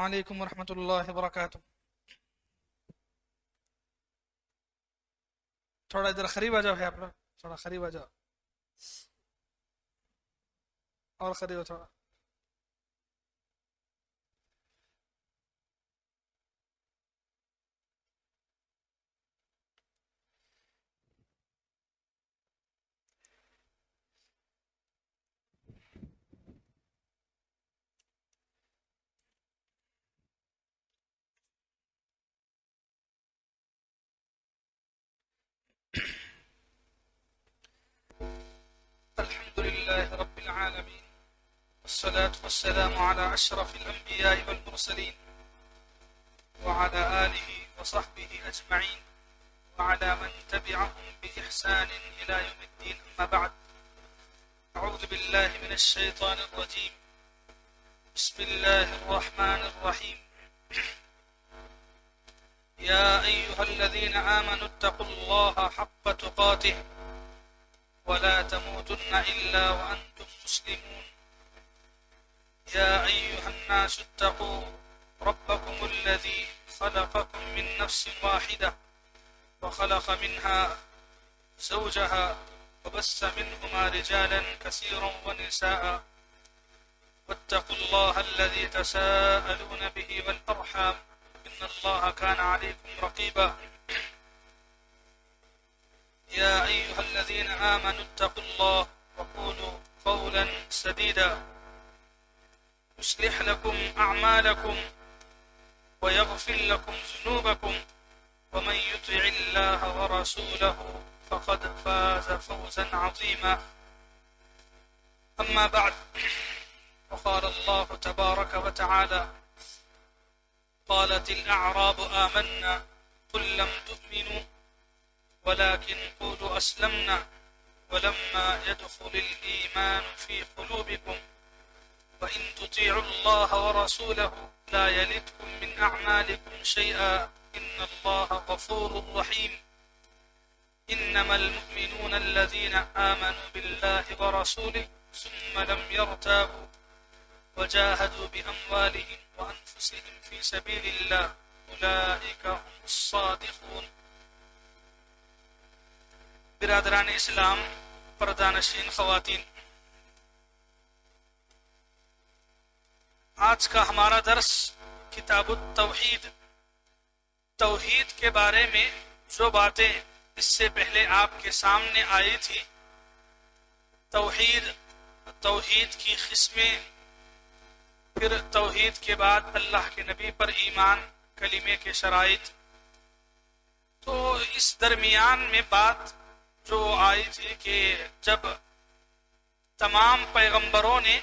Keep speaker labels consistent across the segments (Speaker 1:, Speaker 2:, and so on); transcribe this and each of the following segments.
Speaker 1: علیکم ورحمۃ اللہ وبرکاتہ. تھوڑا ادھر قریب آ جاؤ ہے آپ لوگ، تھوڑا قریب آ جاؤ اور قریب تھوڑا. الحمد لله رب العالمين، والصلاة والسلام على أشرف الأنبياء والمرسلين وعلى آله وصحبه أجمعين وعلى من تبعهم بإحسان إلى يوم الدين. أما بعد، أعوذ بالله من الشيطان الرجيم. بسم الله الرحمن الرحيم. يا أيها الذين آمنوا اتقوا الله حق تقاته ولا تموتن إلا وأنتم مسلمون. يا أيها الناس اتقوا ربكم الذي خلقكم من نفس واحدة وخلق منها زوجها وبث منهما رجالا كثيرا ونساء واتقوا الله الذي تساءلون به والأرحام إن الله كان عليكم رقيبا. يا أيها الذين آمنوا اتقوا الله وقولوا قولا سديدا يصلح لكم أعمالكم ويغفر لكم ذنوبكم ومن يطع الله ورسوله فقد فاز فوزا عظيما. أما بعد، وقال الله تبارك وتعالى: قالت الأعراب آمنا قل لم تؤمنوا ولكن قولوا أسلمنا ولما يدخل الإيمان في قلوبكم وإن تطيعوا الله ورسوله لا يلدكم من أعمالكم شيئا إن الله غفور رحيم. إنما المؤمنون الذين آمنوا بالله ورسوله ثم لم يرتابوا وجاهدوا بأموالهم وأنفسهم في سبيل الله أولئك هم الصادقون. برادران اسلام، پردانشین خواتین، آج کا ہمارا درس کتاب التوحید، توحید کے بارے میں جو باتیں اس سے پہلے آپ کے سامنے آئی تھی، توحید کی قسمیں، پھر توحید کے بعد اللہ کے نبی پر ایمان، کلمے کے شرائط، تو اس درمیان میں بات جو آئی تھی کہ جب تمام پیغمبروں نے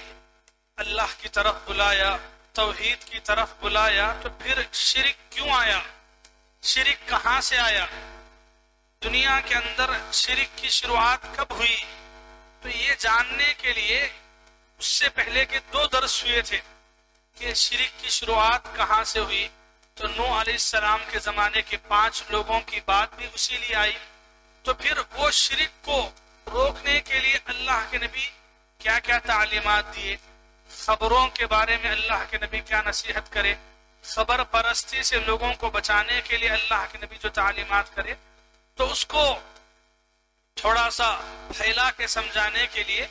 Speaker 1: اللہ کی طرف بلایا، توحید کی طرف بلایا، تو پھر شرک کیوں آیا؟ شرک کہاں سے آیا؟ دنیا کے اندر شرک کی شروعات کب ہوئی؟ تو یہ جاننے کے لیے اس سے پہلے کے 2 درس ہوئے تھے کہ شرک کی شروعات کہاں سے ہوئی. تو نوح علیہ السلام کے زمانے کے 5 لوگوں کی بات بھی اسی لیے آئی. تو پھر وہ شرک کو روکنے کے لیے اللہ کے نبی کیا کیا تعلیمات دیے، خبروں کے بارے میں اللہ کے نبی کیا نصیحت کرے، خبر پرستی سے لوگوں کو بچانے کے لیے اللہ کے نبی جو تعلیمات کرے، تو اس کو تھوڑا سا پھیلا کے سمجھانے کے لیے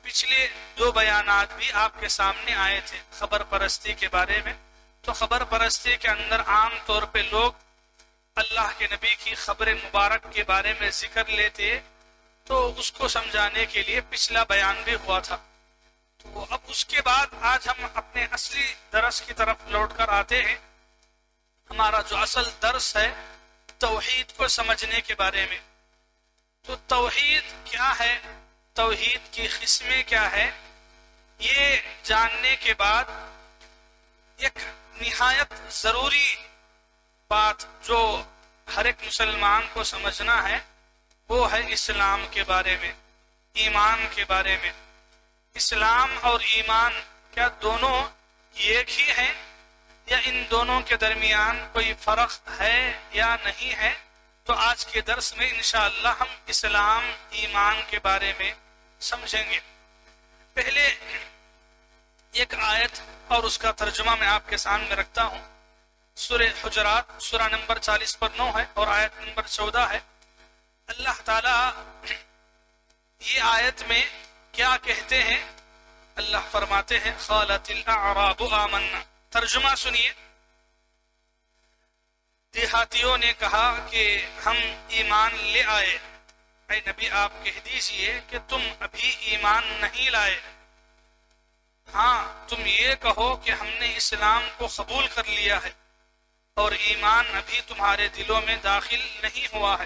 Speaker 1: پچھلے 2 بیانات بھی آپ کے سامنے آئے تھے خبر پرستی کے بارے میں. تو خبر پرستی کے اندر عام طور پہ لوگ اللہ کے نبی کی خبر مبارک کے بارے میں ذکر لیتے، تو اس کو سمجھانے کے لیے پچھلا بیان بھی ہوا تھا. تو اب اس کے بعد آج ہم اپنے اصلی درس کی طرف لوٹ کر آتے ہیں. ہمارا جو اصل درس ہے توحید کو سمجھنے کے بارے میں. تو توحید کیا ہے، توحید کی قسمیں کیا ہے، یہ جاننے کے بعد ایک نہایت ضروری بات جو ہر ایک مسلمان کو سمجھنا ہے، وہ ہے اسلام کے بارے میں، ایمان کے بارے میں. اسلام اور ایمان کیا دونوں ایک ہی ہیں یا ان دونوں کے درمیان کوئی فرق ہے یا نہیں ہے؟ تو آج کے درس میں انشاءاللہ ہم اسلام، ایمان کے بارے میں سمجھیں گے. پہلے ایک آیت اور اس کا ترجمہ میں آپ کے سامنے رکھتا ہوں. سورہ حجرات سورہ نمبر 40 پر 9 ہے اور آیت نمبر 14 ہے. اللہ تعالی یہ آیت میں کیا کہتے ہیں؟ اللہ فرماتے ہیں قالت الاعراب آمنا. ترجمہ سنیے. دیہاتیوں نے کہا کہ ہم ایمان لے آئے. اے نبی آپ کہہ دیجئے کہ تم ابھی ایمان نہیں لائے. ہاں تم یہ کہو کہ ہم نے اسلام کو قبول کر لیا ہے اور ایمان ابھی تمہارے دلوں میں داخل نہیں ہوا ہے.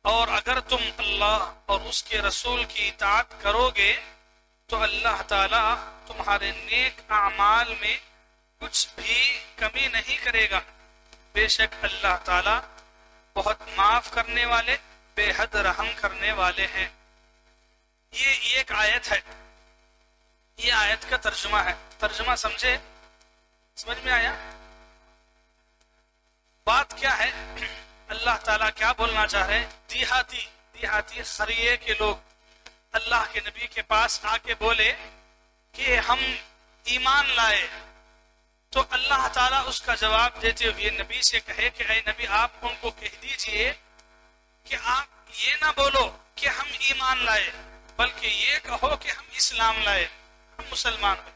Speaker 1: اور اگر تم اللہ اور اس کے رسول کی اطاعت کرو گے تو اللہ تعالی تمہارے نیک اعمال میں کچھ بھی کمی نہیں کرے گا. بے شک اللہ تعالی بہت معاف کرنے والے بے حد رحم کرنے والے ہیں. یہ ایک آیت ہے. یہ آیت کا ترجمہ ہے. ترجمہ سمجھے؟ سمجھ میں آیا؟ بات کیا ہے؟ اللہ تعالیٰ کیا بولنا چاہ رہے ہیں؟ دیہاتی خریے کے لوگ اللہ کے نبی کے پاس آ کے بولے کہ ہم ایمان لائے. تو اللہ تعالیٰ اس کا جواب دیتے ہوئے نبی سے کہے کہ اے نبی آپ ان کو کہہ دیجئے کہ آپ یہ نہ بولو کہ ہم ایمان لائے بلکہ یہ کہو کہ ہم اسلام لائے، ہم مسلمان ہیں.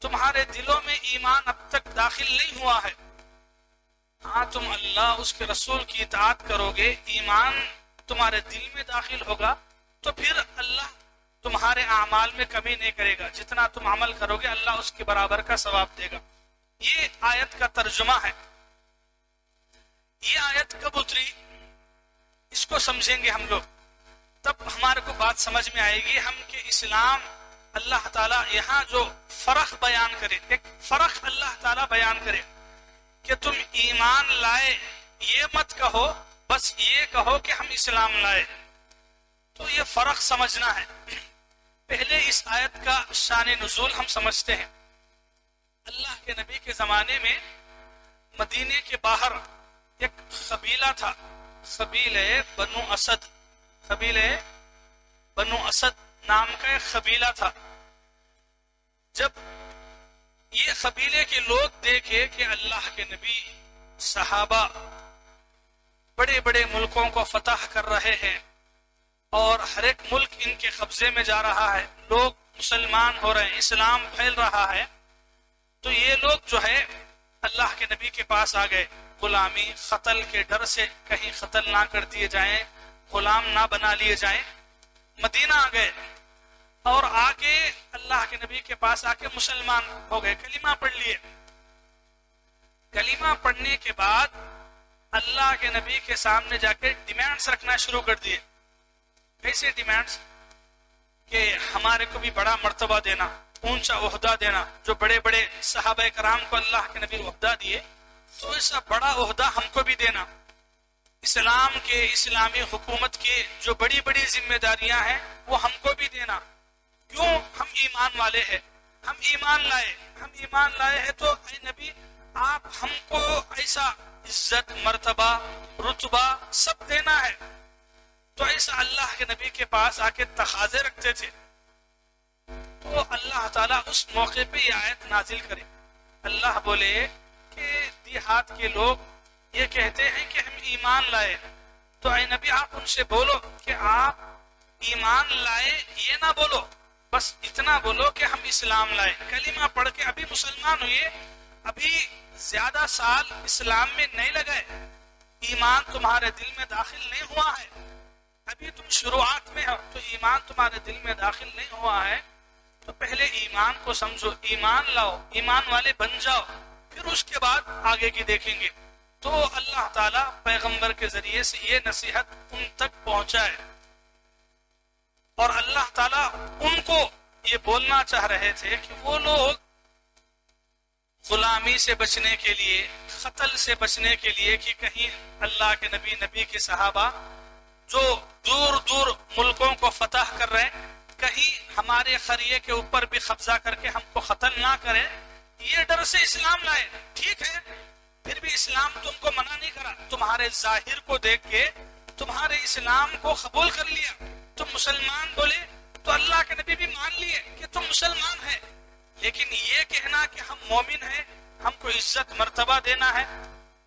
Speaker 1: تمہارے دلوں میں ایمان اب تک داخل نہیں ہوا ہے. ہاں تم اللہ اس کے رسول کی اطاعت کرو گے، ایمان تمہارے دل میں داخل ہوگا تو پھر اللہ تمہارے اعمال میں کمی نہیں کرے گا. جتنا تم عمل کرو گے اللہ اس کے برابر کا ثواب دے گا. یہ آیت کا ترجمہ ہے. یہ آیت کب اتری اس کو سمجھیں گے ہم لوگ تب ہمارے کو بات سمجھ میں آئے گی. ہم کہ اسلام اللہ تعالیٰ یہاں جو فرق بیان کرے، ایک فرق اللہ تعالیٰ بیان کرے کہ تم ایمان لائے یہ مت کہو، بس یہ کہو کہ ہم اسلام لائے. تو یہ فرق سمجھنا ہے. پہلے اس آیت کا شان نزول ہم سمجھتے ہیں. اللہ کے نبی کے زمانے میں مدینے کے باہر ایک قبیلہ تھا، قبیلہ بنو اسد. قبیلہ بنو اسد نام کا ایک قبیلہ تھا. جب یہ قبیلے کے لوگ دیکھے کہ اللہ کے نبی صحابہ بڑے بڑے ملکوں کو فتح کر رہے ہیں اور ہر ایک ملک ان کے قبضے میں جا رہا ہے، لوگ مسلمان ہو رہے ہیں، اسلام پھیل رہا ہے، تو یہ لوگ جو ہے اللہ کے نبی کے پاس آ گئے. غلامی قتل کے ڈر سے کہیں قتل نہ کر دیے جائیں، غلام نہ بنا لیے جائیں. مدینہ آ گئے اور آ کے اللہ کے نبی کے پاس آ کے مسلمان ہو گئے، کلمہ پڑھ لیے. کلمہ پڑھنے کے بعد اللہ کے نبی کے سامنے جا کے ڈیمانڈز رکھنا شروع کر دیے. کیسے ڈیمانڈز؟ کہ ہمارے کو بھی بڑا مرتبہ دینا، اونچا عہدہ دینا. جو بڑے بڑے صحابہ کرام کو اللہ کے نبی عہدہ دیے تو ایسا بڑا عہدہ ہم کو بھی دینا. اسلام کے، اسلامی حکومت کے جو بڑی بڑی ذمہ داریاں ہیں وہ ہم کو بھی دینا. کیوں؟ ہم ایمان والے ہیں، ہم ایمان لائے. ہم ایمان لائے ہیں تو اے نبی آپ ہم کو ایسا عزت، مرتبہ، رتبہ سب دینا ہے. تو ایسا اللہ کے نبی کے پاس آ کے تقاضے رکھتے تھے. تو اللہ تعالیٰ اس موقع پہ یہ آیت نازل کرے. اللہ بولے کہ دیہات کے لوگ یہ کہتے ہیں کہ ہم ایمان لائے، تو اے نبی آپ ان سے بولو کہ آپ ایمان لائے یہ نہ بولو، بس اتنا بولو کہ ہم اسلام لائے. کلمہ پڑھ کے ابھی مسلمان ہوئے، ابھی زیادہ سال اسلام میں نہیں لگائے، ایمان تمہارے دل میں داخل نہیں ہوا ہے، ابھی تم شروعات میں ہو، تو ایمان تمہارے دل میں داخل نہیں ہوا ہے تو پہلے ایمان کو سمجھو، ایمان لاؤ، ایمان والے بن جاؤ، پھر اس کے بعد آگے کی دیکھیں گے. تو اللہ تعالیٰ پیغمبر کے ذریعے سے یہ نصیحت ان تک پہنچائے اور اللہ تعالیٰ ان کو یہ بولنا چاہ رہے تھے کہ وہ لوگ غلامی سے بچنے کے لیے، قتل سے بچنے کے لیے، کہ کہیں اللہ کے نبی کے صحابہ جو دور دور ملکوں کو فتح کر رہے ہیں کہیں ہمارے قریے کے اوپر بھی قبضہ کر کے ہم کو قتل نہ کرے، یہ ڈر سے اسلام لائے. ٹھیک ہے، پھر بھی اسلام تم کو منع نہیں کرا، تمہارے ظاہر کو دیکھ کے تمہارے اسلام کو قبول کر لیا، تم مسلمان بولے تو اللہ کے نبی بھی مان لیے کہ تم مسلمان ہیں. لیکن یہ کہنا کہ ہم مومن ہیں، ہم کو عزت مرتبہ دینا ہے،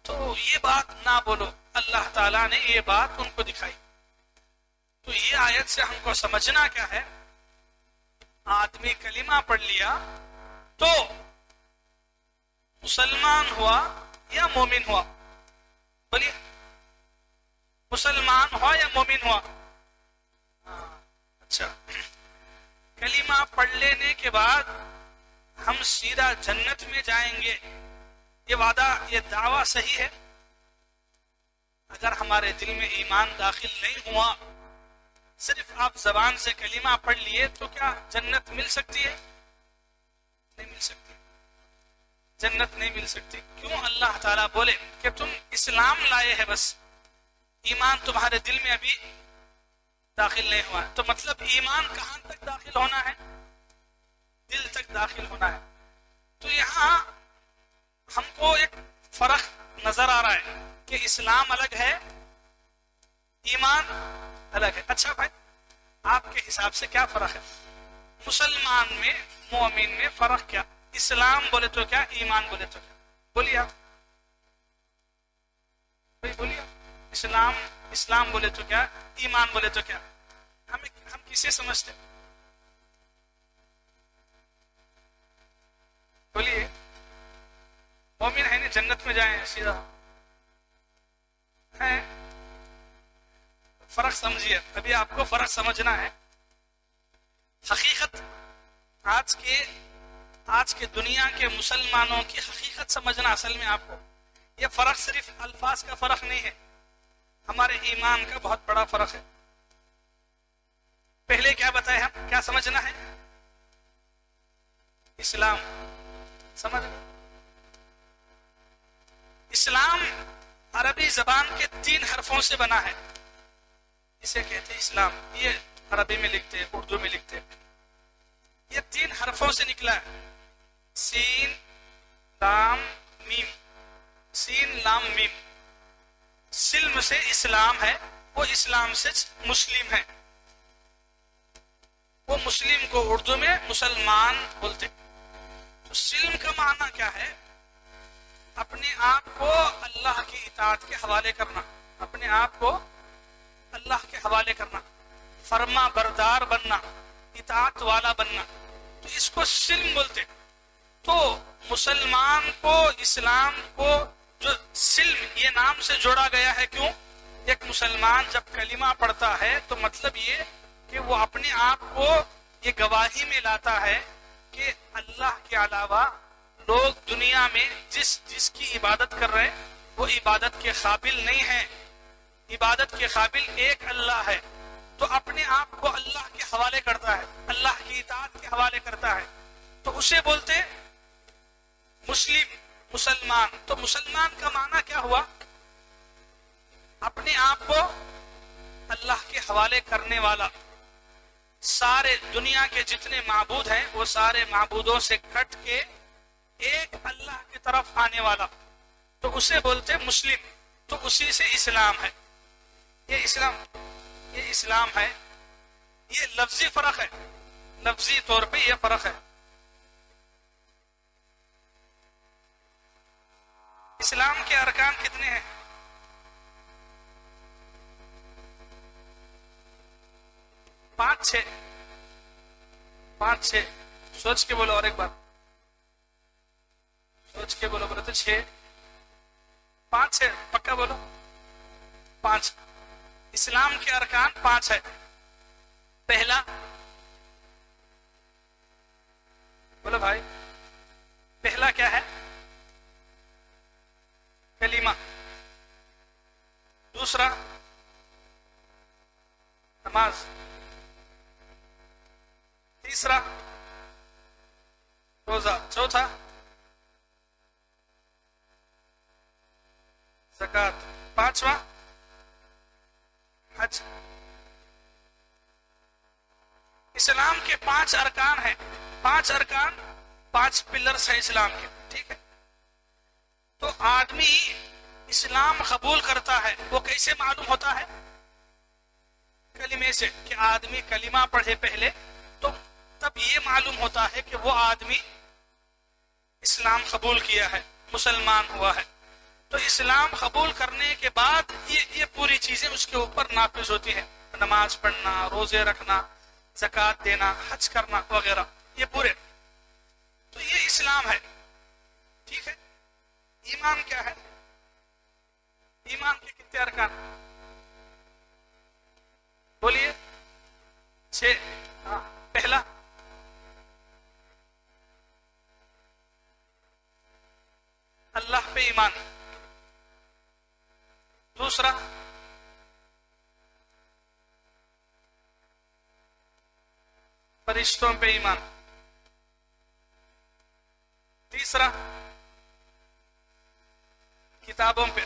Speaker 1: تو یہ بات نہ بولو۔ اللہ تعالیٰ نے یہ بات ان کو دکھائی۔ تو یہ آیت سے ہم کو سمجھنا کیا ہے، آدمی کلمہ پڑھ لیا تو مسلمان ہوا یا مومن ہوا؟ بولیے، مسلمان ہوا یا مومن ہوا؟ اچھا، کلمہ پڑھ لینے کے بعد ہم سیدھا جنت میں جائیں گے، یہ وعدہ، یہ دعویٰ صحیح ہے؟ اگر ہمارے دل میں ایمان داخل نہیں ہوا، صرف آپ زبان سے کلمہ پڑھ لیے، تو کیا جنت مل سکتی ہے؟ نہیں مل سکتی، جنت نہیں مل سکتی۔ کیوں؟ اللہ تعالیٰ بولے کہ تم اسلام لائے ہے، بس ایمان تمہارے دل میں ابھی داخل نہیں ہوا۔ تو مطلب ایمان کہاں تک داخل ہونا ہے؟ دل تک داخل ہونا ہے۔ تو یہاں ہم کو ایک فرق نظر آ رہا ہے کہ اسلام الگ ہے، ایمان الگ ہے۔ اچھا بھائی، آپ کے حساب سے کیا فرق ہے مسلمان میں، مومن میں؟ فرق کیا؟ اسلام بولے تو کیا، ایمان بولے تو کیا؟ بولیے آپ بھائی، بولیے۔ اسلام بولے تو کیا، ایمان بولے تو کیا؟ ہم کسے سمجھتے؟ بولیے۔ مومن ہے نا، جنت میں جائیں سیدھا ہے؟ فرق سمجھیے، ابھی آپ کو فرق سمجھنا ہے۔ حقیقت آج کے دنیا کے مسلمانوں کی حقیقت سمجھنا، اصل میں آپ کو یہ فرق صرف الفاظ کا فرق نہیں ہے، ہمارے ایمان کا بہت بڑا فرق ہے۔ پہلے کیا بتایا، ہم کیا سمجھنا ہے؟ اسلام سمجھ۔ اسلام عربی زبان کے 3 حرفوں سے بنا ہے، اسے کہتے ہیں اسلام۔ یہ عربی میں لکھتے ہیں، اردو میں لکھتے ہیں، یہ 3 حرفوں سے نکلا ہے، سین لام میم، سین لام میم۔ سلم سے اسلام ہے، وہ اسلام سے مسلم ہے، وہ مسلم کو اردو میں مسلمان بولتے۔ تو سلم کا معنی کیا ہے؟ اپنے آپ کو اللہ کی اطاعت کے حوالے کرنا، اپنے آپ کو اللہ کے حوالے کرنا، فرما بردار بننا، اطاعت والا بننا، تو اس کو سلم بولتے۔ تو مسلمان کو، اسلام کو جو سلم یہ نام سے جوڑا گیا ہے، کیوں؟ ایک مسلمان جب کلمہ پڑھتا ہے تو مطلب یہ کہ وہ اپنے آپ کو یہ گواہی میں لاتا ہے کہ اللہ کے علاوہ لوگ دنیا میں جس کی عبادت کر رہے ہیں وہ عبادت کے قابل نہیں ہیں، عبادت کے قابل ایک اللہ ہے۔ تو اپنے آپ کو اللہ کے حوالے کرتا ہے، اللہ کی اطاعت کے حوالے کرتا ہے، تو اسے بولتے مسلم، مسلمان۔ تو مسلمان کا معنی کیا ہوا؟ اپنے آپ کو اللہ کے حوالے کرنے والا، سارے دنیا کے جتنے معبود ہیں وہ سارے معبودوں سے کٹ کے ایک اللہ کی طرف آنے والا، تو اسے بولتے مسلم۔ تو اسی سے اسلام ہے، یہ اسلام ہے۔ یہ لفظی فرق ہے، لفظی طور پہ یہ فرق ہے۔ اسلام کے ارکان کتنے ہیں؟ 5 6 سوچ کے بولو، اور ایک بار سوچ کے بولو، بولو تو 6 5 ہے، پکا بولو 5۔ اسلام کے ارکان 5 ہے۔ پہلا، بولو بھائی، پہلا کیا ہے؟ کلمہ۔ دوسرا نماز۔ تیسرا روزہ۔ چوتھا زکات۔ پانچواں حج۔ اسلام کے 5 ارکان ہیں، 5 ارکان، 5 پلرز ہیں اسلام کے، ٹھیک ہے؟ تو آدمی اسلام قبول کرتا ہے، وہ کیسے معلوم ہوتا ہے؟ کلمے سے، کہ آدمی کلمہ پڑھے پہلے، تو تب یہ معلوم ہوتا ہے کہ وہ آدمی اسلام قبول کیا ہے، مسلمان ہوا ہے، تو اسلام قبول کرنے کے بعد یہ پوری چیزیں اس کے اوپر نافذ ہوتی ہیں، نماز پڑھنا، روزے رکھنا، زکوٰۃ دینا، حج کرنا وغیرہ، یہ پورے، تو یہ اسلام ہے، ٹھیک ہے۔ ایمان کیا ہے؟ ایمان کے کتنے ارکان؟ بولیے 6۔ پہلا اللہ پہ ایمان، دوسرا فرشتوں پہ ایمان، تیسرا کتابوں پہ،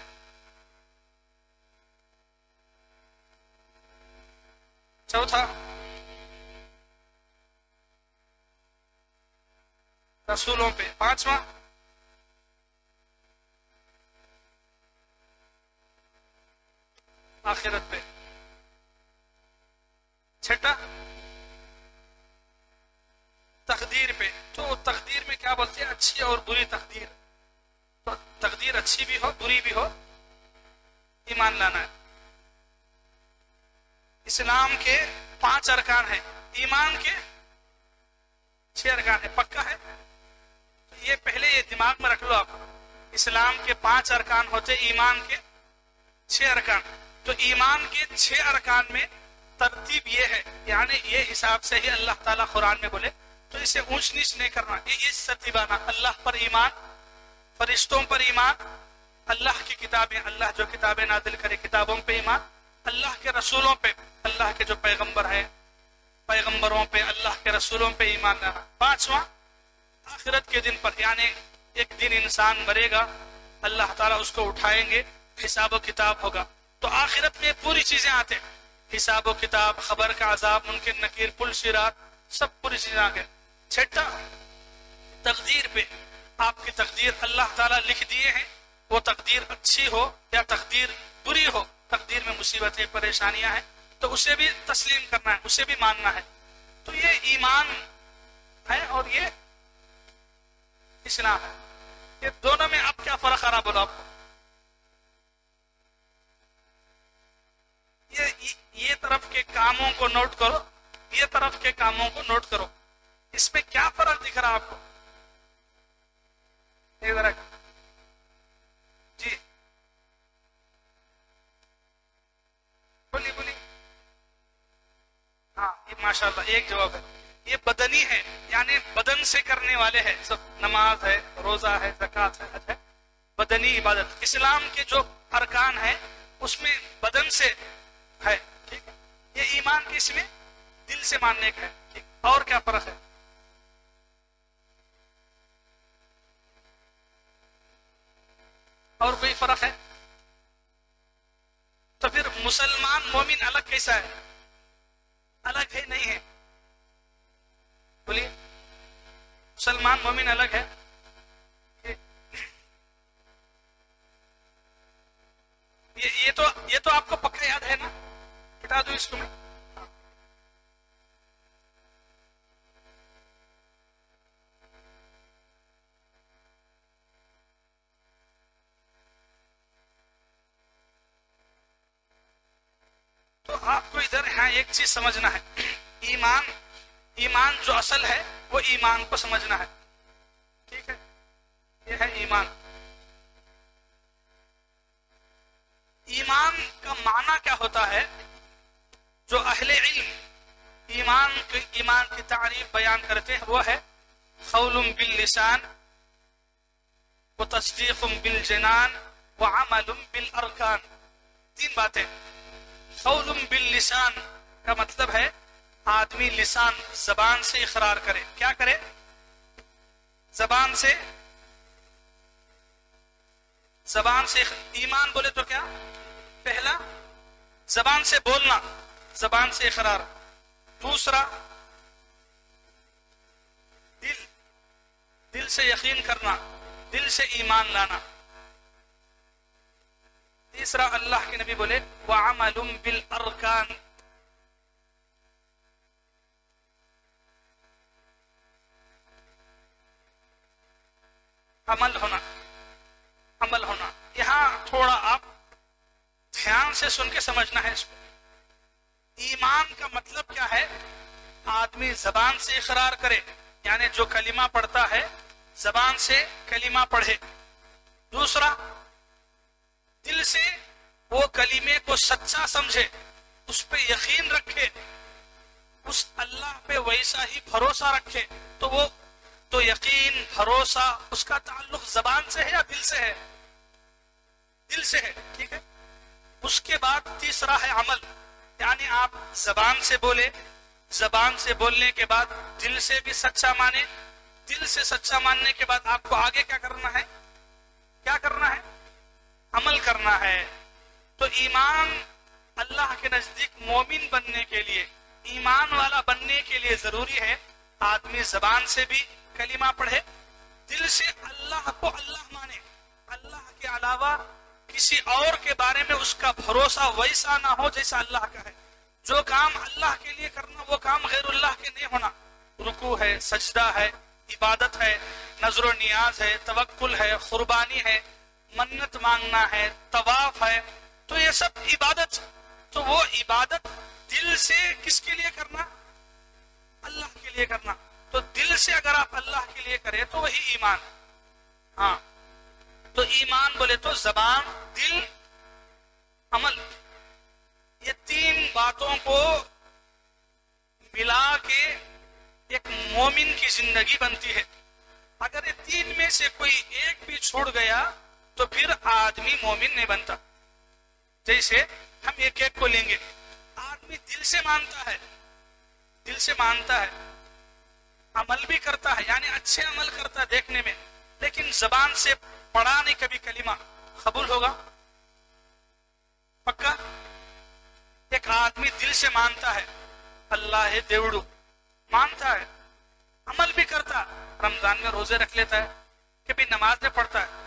Speaker 1: چوتھا رسولوں پہ، پانچواں آخرت پہ، چھٹا تقدیر پہ۔ تو تقدیر میں کیا بولتے ہیں؟ اچھی اور بری تقدیر، تو تقدیر اچھی بھی ہو بری بھی ہو ایمان لانا ہے۔ اسلام کے 5 ارکان ہیں، ایمان کے 6 ارکان ہیں، پکا ہے؟ یہ پہلے یہ دماغ میں رکھ لو آپ، اسلام کے 5 ارکان ہوتے، ایمان کے 6 ارکان، تو ایمان کے 6 ارکان میں ترتیب یہ ہے، یعنی یہ حساب سے ہی اللہ تعالیٰ قرآن میں بولے، تو اسے اونچ نیچ نہیں کرنا، یہ ترتیبانہ، اللہ پر ایمان، فرشتوں پر ایمان، اللہ کی کتابیں، اللہ جو کتابیں نازل کرے کتابوں پہ ایمان، اللہ کے رسولوں پہ، اللہ کے جو پیغمبر ہیں پیغمبروں پہ، اللہ کے رسولوں پہ ایمان لانا، پانچواں آخرت کے دن پر، یعنی ایک دن انسان مرے گا، اللہ تعالیٰ اس کو اٹھائیں گے، حساب و کتاب ہوگا، تو آخرت میں پوری چیزیں آتے، حساب و کتاب، خبر کا عذاب، منکر نکیر، پل صراط، سب پوری چیزیں آگے۔ چھٹا تقدیر پہ، آپ کی تقدیر اللہ تعالیٰ لکھ دیے ہیں، وہ تقدیر اچھی ہو یا تقدیر بری ہو، تقدیر میں مصیبتیں پریشانیاں ہیں تو اسے بھی تسلیم کرنا ہے، اسے بھی ماننا ہے، تو یہ ایمان ہے اور یہ اسلام ہے۔ یہ دونوں میں اب کیا فرق آ رہا بولو آپ کو؟ یہ طرف کے کاموں کو نوٹ کرو، یہ طرف کے کاموں کو نوٹ کرو، اس میں کیا فرق دکھ رہا آپ کو؟ ادھر جی بولی بولی، ہاں یہ ماشاءاللہ ایک جواب ہے، یہ بدنی ہے، یعنی بدن سے کرنے والے ہیں سب، نماز ہے، روزہ ہے، زکوٰۃ ہے، حج ہے، بدنی عبادت۔ اسلام کے جو ارکان ہیں اس میں بدن سے ہے، ٹھیک ہے، یہ ایمان کی اس میں دل سے ماننے کا ہے، ٹھیک۔ اور کیا فرق ہے؟ اور کوئی فرق ہے؟ تو پھر مسلمان مومن الگ کیسا ہے؟ الگ ہے نہیں ہے؟ بولیے، مسلمان مومن الگ ہے؟ یہ تو آپ کو پکا یاد ہے نا؟ ہٹا دو اس کو میں۔ تو آپ کو ادھر ہاں ایک چیز سمجھنا ہے، ایمان جو اصل ہے وہ ایمان کو سمجھنا ہے، ٹھیک ہے، یہ ہے ایمان۔ ایمان کا معنی کیا ہوتا ہے؟ جو اہل علم ایمان کی تعریف بیان کرتے ہیں وہ ہے قول باللسان وتصدیق بالجنان وعمل بالارکان۔ 3 باتیں۔ قول باللسان کا مطلب ہے آدمی لسان، زبان سے اقرار کرے، کیا کرے؟ زبان سے ایمان بولے تو کیا؟ پہلا زبان سے بولنا، زبان سے اقرار، دوسرا دل سے یقین کرنا، دل سے ایمان لانا، تیسرا اللہ کے نبی بولے وعمل بالارکان۔ عمل ہونا. عمل ہونا یہاں تھوڑا آپ دھیان سے سن کے سمجھنا ہے اس کو. ایمان کا مطلب کیا ہے؟ آدمی زبان سے اقرار کرے، یعنی جو کلمہ پڑھتا ہے زبان سے کلمہ پڑھے. دوسرا، دل سے وہ کلمے کو سچا سمجھے، اس پہ یقین رکھے، اس اللہ پہ ویسا ہی بھروسہ رکھے. تو یقین، بھروسہ، اس کا تعلق زبان سے ہے یا دل سے ہے؟ دل سے ہے. ٹھیک ہے. اس کے بعد تیسرا ہے عمل، یعنی آپ زبان سے بولے، زبان سے بولنے کے بعد دل سے بھی سچا مانے. دل سے سچا ماننے کے بعد آپ کو آگے کیا کرنا ہے؟ کیا کرنا ہے؟ عمل کرنا ہے. تو ایمان اللہ کے نزدیک مومن بننے کے لیے، ایمان والا بننے کے لیے ضروری ہے آدمی زبان سے بھی کلمہ پڑھے، دل سے اللہ کو اللہ مانے، اللہ کے علاوہ کسی اور کے بارے میں اس کا بھروسہ ویسا نہ ہو جیسا اللہ کا ہے. جو کام اللہ کے لیے کرنا وہ کام غیر اللہ کے نہیں ہونا. رکوع ہے، سجدہ ہے، عبادت ہے، نظر و نیاز ہے، توکل ہے، قربانی ہے، منت مانگنا ہے، طواف ہے، تو یہ سب عبادت. تو وہ عبادت دل سے کس کے لیے کرنا؟ اللہ کے لیے کرنا. تو دل سے اگر آپ اللہ کے لیے کریں تو وہی ایمان. ہاں، تو ایمان بولے تو زبان، دل، عمل، یہ تین باتوں کو ملا کے ایک مومن کی زندگی بنتی ہے. اگر یہ تین میں سے کوئی ایک بھی چھوڑ گیا تو پھر آدمی مومن نہیں بنتا. جیسے ہم ایک ایک کو لیں گے، آدمی دل سے مانتا ہے، دل سے مانتا ہے، عمل بھی کرتا ہے، یعنی اچھے عمل کرتا ہے دیکھنے میں، لیکن زبان سے پڑھا نہیں کبھی کلمہ، قبول ہوگا؟ پکا؟ ایک آدمی دل سے مانتا ہے اللہ ہے دیوڑو، مانتا ہے، عمل بھی کرتا، رمضان میں روزے رکھ لیتا ہے، کبھی نماز میں پڑھتا ہے،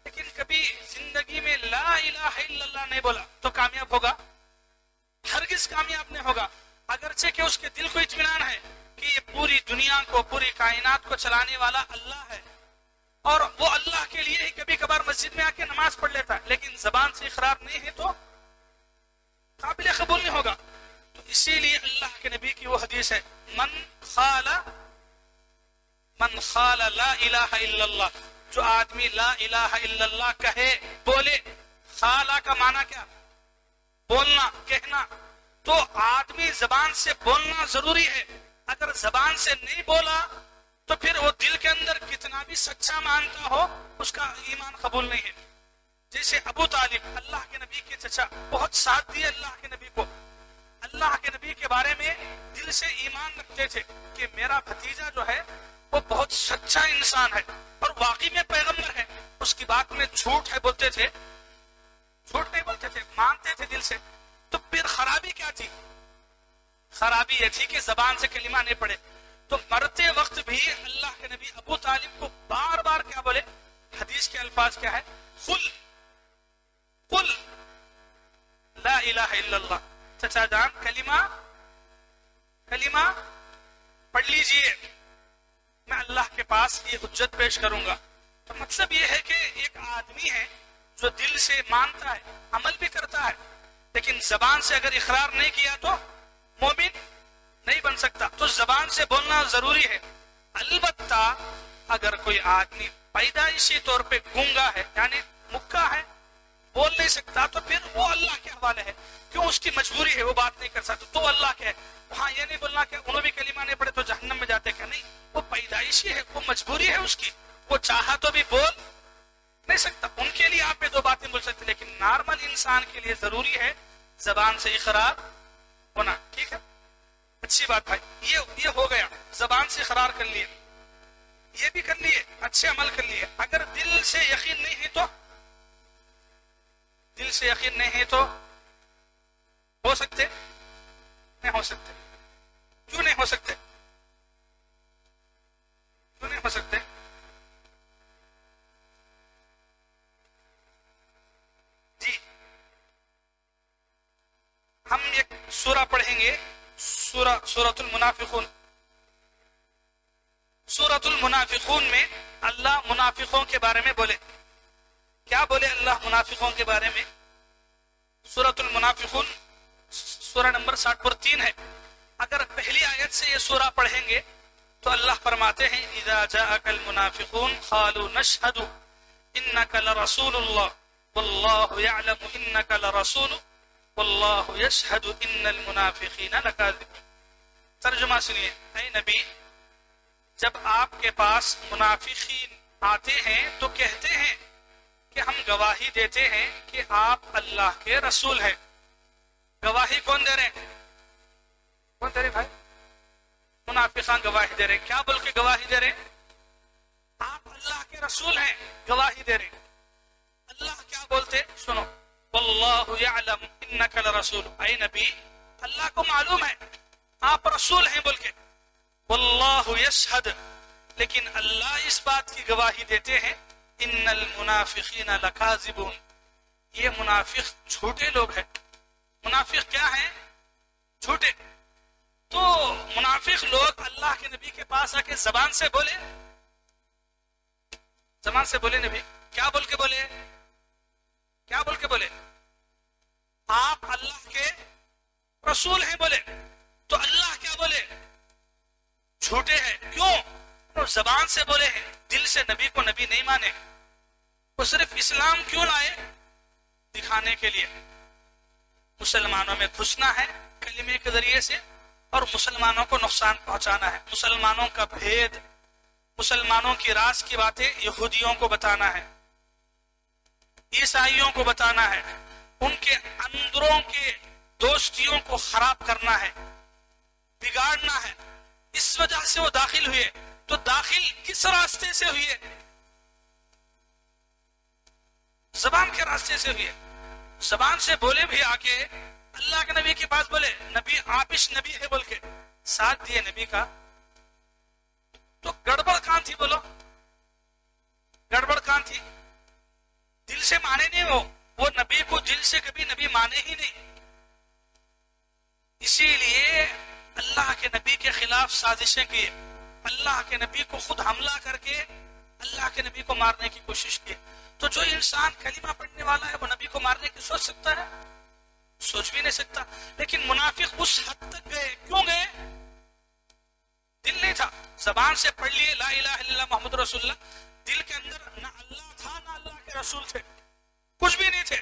Speaker 1: لیکن کبھی زندگی میں لا الہ الا اللہ نہیں بولا تو کامیاب ہوگا؟ ہرگز کامیاب نہیں ہوگا. اگرچہ کہ اس کے دل کو اطمینان ہے کہ یہ پوری دنیا کو، پوری کائنات کو چلانے والا اللہ ہے، اور وہ اللہ کے لیے ہی کبھی کبھار مسجد میں آ کے نماز پڑھ لیتا ہے، لیکن زبان سے اقرار نہیں ہے تو قابل قبول نہیں ہوگا. تو اسی لیے اللہ کے نبی کی وہ حدیث ہے، من قال لا الہ الا اللہ، جو آدمی لا الہ الا اللہ کہے، بولے. خالا کا معنی کیا؟ بولنا، کہنا. تو آدمی زبان سے بولنا ضروری ہے. اگر زبان سے نہیں بولا تو پھر وہ دل کے اندر کتنا بھی سچا مانتا ہو اس کا ایمان قبول نہیں ہے. جیسے ابو طالب، اللہ کے نبی کے چچا، بہت ساتھ دیے اللہ کے نبی کو، اللہ کے نبی کے بارے میں دل سے ایمان رکھتے تھے کہ میرا بھتیجا جو ہے وہ بہت سچا انسان ہے اور واقعی میں پیغمبر ہے. اس کی بات میں جھوٹ ہے بولتے تھے، جھوٹ نہیں بولتے تھے، مانتے تھے دل سے. تو پھر خرابی کیا تھی؟ خرابی یہ تھی کہ زبان سے کلمہ نہیں پڑے. تو مرتے وقت بھی اللہ کے نبی ابو طالب کو بار بار کیا بولے؟ حدیث کے الفاظ کیا ہے؟ قل لا الہ الا اللہ. چچا جان کلمہ پڑھ لیجئے، میں اللہ کے پاس یہ حجت پیش کروں گا. تو مطلب یہ ہے کہ ایک آدمی ہے جو دل سے مانتا ہے، عمل بھی کرتا ہے، لیکن زبان سے اگر اقرار نہیں کیا تو مومن نہیں بن سکتا. تو زبان سے بولنا ضروری ہے. البتہ اگر کوئی آدمی پیدائشی طور پہ گونگا ہے، یعنی مکہ ہے، بول نہیں سکتا، تو پھر وہ اللہ کے حوالے ہے. کیوں؟ اس کی مجبوری ہے، وہ بات نہیں کر سکتا تو اللہ کے ہے. وہاں یہ نہیں بولنا کہ انہوں بھی کلمہ نہیں پڑھے تو جہنم میں جاتے، کیا نہیں، وہ پیدائشی ہے، وہ مجبوری ہے اس کی، وہ چاہا تو بھی بول نہیں سکتا. ان کے لیے آپ یہ دو باتیں بول سکتے، لیکن نارمل انسان کے لیے ضروری ہے زبان سے اقرار ہونا. ٹھیک ہے، اچھی بات بھائی. یہ ہو گیا، زبان سے اقرار کر لیے، یہ بھی کر لیے، اچھے عمل کر لیے. اگر دل سے یقین نہیں ہے تو، دل سے یقین نہیں ہے تو ہو سکتے نہیں ہو سکتے. کیوں نہیں ہو سکتے؟ کیوں نہیں ہو سکتے؟ جی، ہم ایک سورہ پڑھیں گے، سورۃ المنافقون. سورۃ المنافقون میں اللہ منافقوں کے بارے میں بولے. کیا بولے اللہ منافقوں کے بارے میں؟ سورۃ المنافقون سورہ نمبر 60 پر 3 ہے. اگر پہلی آیت سے یہ سورہ پڑھیں گے تو اللہ فرماتے ہیں اذا جاءک المنافقون قالوا نشهد انک لرسول اللہ واللہ یعلم انک لرسول واللہ یشہد ان المنافقین لکاذبون. ترجمہ سنیے. اے نبی، جب آپ کے پاس منافقین آتے ہیں تو کہتے ہیں کہ ہم گواہی دیتے ہیں کہ آپ اللہ کے رسول ہیں. گواہی کون دے رہے ہیں؟ کون دے رہے بھائی؟ منافقان گواہی دے رہے. کیا بول کے گواہی دے رہے؟ آپ اللہ کے رسول ہیں، گواہی دے رہے. اللہ کیا بولتے؟ سنو. واللہ یعلم انک لرسول. اے نبی، اللہ کو معلوم ہے آپ رسول ہیں بول کے. واللہ یشہد، لیکن اللہ اس بات کی گواہی دیتے ہیں ان المنافقین لکاذبون، یہ منافق جھوٹے لوگ ہیں. منافق کیا ہیں؟ جھوٹے. تو منافق لوگ اللہ کے نبی کے پاس آ کے زبان سے بولے، زبان سے بولے. نبی کیا بول کے بولے؟ کیا بول کے بولے؟ آپ اللہ کے رسول ہیں بولے. تو اللہ کیا بولے؟ جھوٹے ہیں. کیوں؟ تو زبان سے بولے ہیں، دل سے نبی کو نبی نہیں مانے. وہ صرف اسلام کیوں لائے؟ دکھانے کے لیے. مسلمانوں میں گھسنا ہے کلمے کے ذریعے سے اور مسلمانوں کو نقصان پہنچانا ہے. مسلمانوں کا بھید، مسلمانوں کی راز کی باتیں یہودیوں کو بتانا ہے، عیسائیوں کو بتانا ہے، ان کے اندروں کے دوستیوں کو خراب کرنا ہے، بگاڑنا ہے. اس وجہ سے وہ داخل ہوئے. تو داخل کس راستے سے ہوئے؟ زبان کے راستے سے ہوئے. زبان سے بولے بھی آ کے اللہ کے نبی کے پاس بولے نبی آپش نبی ہے بول کے ساتھ دیے نبی کا. تو گڑبڑ کہاں تھی؟ بولو گڑبڑ کہاں تھی؟ دل سے مانے نہیں. وہ نبی کو دل سے کبھی نبی مانے ہی نہیں. اسی لیے اللہ کے نبی کے خلاف سازشیں کی، اللہ کے نبی کو خود حملہ کر کے اللہ کے نبی کو مارنے کی کوشش کی. تو جو انسان کلمہ پڑھنے والا ہے وہ نبی کو مارنے کی سوچ سکتا ہے؟ سوچ بھی نہیں سکتا. لیکن منافق اس حد تک گئے. کیوں گئے؟ دل نہیں تھا. زبان سے پڑھ لیے لا الہ الا اللہ محمد رسول اللہ، دل کے اندر نہ اللہ تھا نہ اللہ کے رسول تھے، کچھ بھی نہیں تھے.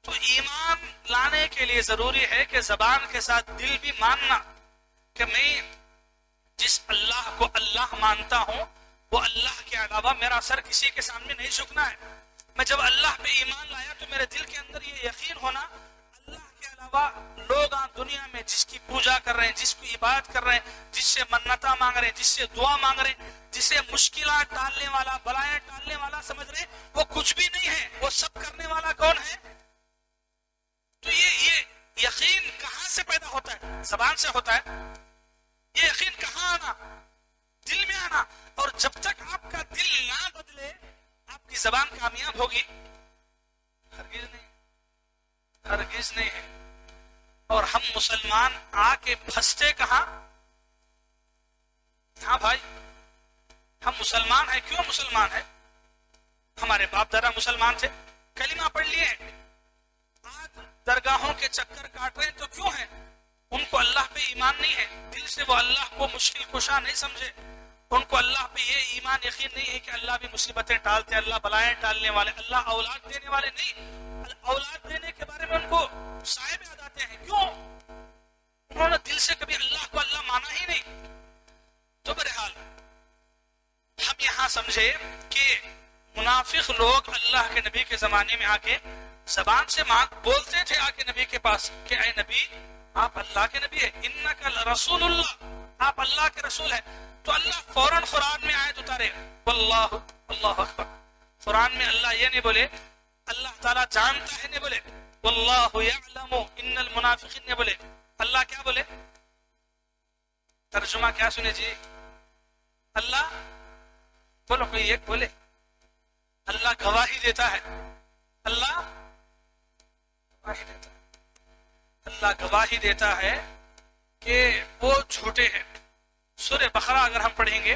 Speaker 1: تو ایمان لانے کے لیے ضروری ہے کہ زبان کے ساتھ دل بھی ماننا کہ میں جس اللہ کو اللہ مانتا ہوں وہ اللہ کے علاوہ میرا سر کسی کے سامنے نہیں جھکنا ہے. میں جب اللہ پہ ایمان لایا تو میرے دل کے اندر یہ یقین ہونا اللہ کے علاوہ لوگ دنیا میں جس کی پوجا کر رہے ہیں، جس کی عبادت کر رہے ہیں، جس سے منتیں مانگ رہے ہیں، جس سے دعا مانگ رہے ہیں، جسے مشکلات ٹالنے والا، بلائیں ٹالنے والا سمجھ رہے ہیں، وہ کچھ بھی نہیں ہے. وہ سب کرنے والا کون ہے؟ تو یہ یقین کہاں سے پیدا ہوتا ہے؟ زبان سے ہوتا ہے. یہ یقین کہاں آنا؟ دل میں آنا. اور جب تک آپ کا دل نہ بدلے آپ کی زبان کامیاب ہوگی؟ ہرگز نہیں، ہرگز نہیں ہے. اور ہم مسلمان آ کے پھنستے کہاں؟ ہاں بھائی، ہم مسلمان ہیں. کیوں مسلمان ہیں؟ ہمارے باپ دادا مسلمان تھے، کلمہ پڑھ لیے. آج درگاہوں کے چکر کاٹ رہے ہیں تو کیوں ہیں؟ ان کو اللہ پہ ایمان نہیں ہے. دل سے وہ اللہ کو مشکل کشا نہیں سمجھے. ان کو اللہ پہ یہ ایمان یقین نہیں ہے کہ اللہ بھی مصیبتیں ٹالتے، اللہ بلائیں ٹالنے والے، اللہ اولاد دینے والے نہیں. اولاد دینے کے بارے میں ان کو صاحب یاد آتے ہیں. کیوں؟ انہوں نے دل سے کبھی اللہ کو اللہ مانا ہی نہیں. تو بہرحال ہم یہاں سمجھے کہ منافق لوگ اللہ کے نبی کے زمانے میں آ کے زبان سے بولتے تھے آ کے نبی کے پاس کہ اے نبی آپ اللہ کے نبی ہیں، انک رسول اللہ، آپ اللہ کے رسول ہیں. تو اللہ فوراً قرآن میں آیت اتارے واللہ اللہ اکبر. قرآن میں اللہ یہ نہیں بولے اللہ تعالیٰ جانتا ہے، نہیں بولے واللہ یعلم ان المنافقین، نہیں بولے. اللہ کیا بولے؟ ترجمہ کیا سنے جی؟ اللہ بولو، کوئی ایک بولے. اللہ گواہی دیتا ہے. اللہ گواہی دیتا ہے. اللہ گواہی دیتا ہے کہ وہ جھوٹے ہیں. سورہ بقرہ اگر ہم پڑھیں گے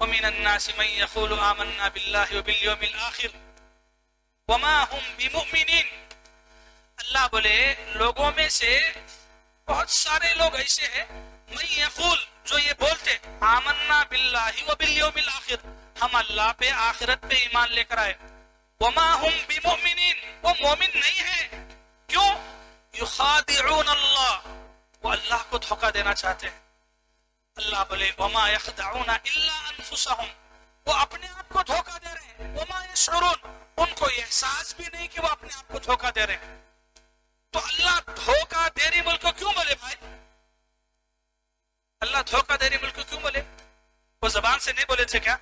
Speaker 1: وَمِنَ النَّاسِ مَن يَقُولُ آمَنَّا بِاللَّهِ وَبِالْيَوْمِ الْآخِرِ وَمَا هُمْ بِمُؤْمِنِينَ. اللہ بولے لوگوں میں سے بہت سارے لوگ ایسے ہیں من یقول جو یہ بولتے آمنا باللہ وبالیوم الآخر ہم اللہ پہ آخرت پہ ایمان لے کر آئے، وما ہم بمؤمنین وہ مومن نہیں ہیں. کیوں؟ یخادعون اللہ وہ اللہ کو دھوکہ دینا چاہتے ہیں. اللہ بولے وما یخدعون الا انفسهم وہ اپنے آپ کو دھوکہ دے رہے ہیں. وما یشعرون ان کو یہ احساس بھی نہیں کہ وہ اپنے آپ کو دھوکہ دے رہے ہیں. تو اللہ دھوکہ دیری ملک کو کیوں بولے بھائی؟ اللہ دھوکہ دیری ملک کو کیوں بولے؟ وہ زبان سے نہیں بولے تھے کیا؟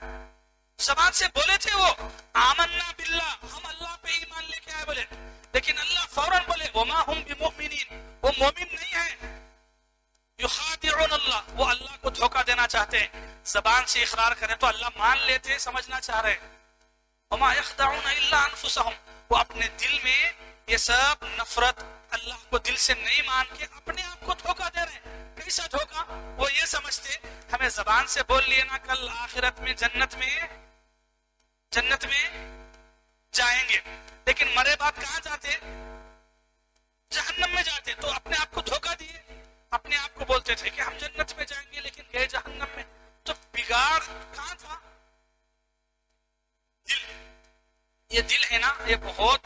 Speaker 1: زبان سے بولے تھے وہ آمنا باللہ ہم اللہ پہ ایمان لے کے آئے بولے، لیکن اللہ فوراً بولے وما ہم بمؤمنین وہ مومن نہیں ہیں. یخادعون اللہ وہ اللہ کو دھوکہ دینا چاہتے ہیں. زبان سے اقرار کریں تو اللہ مان لیتے، سمجھنا چاہ رہے ہیں. وما یخدعون الا انفسهم وہ اپنے دل میں یہ سب نفرت اللہ کو دل سے نہیں مان کے اپنے آپ کو دھوکہ دے رہے ہیں. کیسا دھوکہ؟ وہ یہ سمجھتے ہمیں زبان سے بول لیے نا کل آخرت میں جنت میں جائیں گے، لیکن مرے بعد کہاں جاتے؟ جہنم میں جاتے. تو اپنے آپ کو دھوکہ دیے، اپنے آپ کو بولتے تھے کہ ہم جنت میں جائیں گے لیکن گئے جہنم میں. تو بگاڑ کہاں تھا؟ دل. یہ دل ہے نا یہ بہت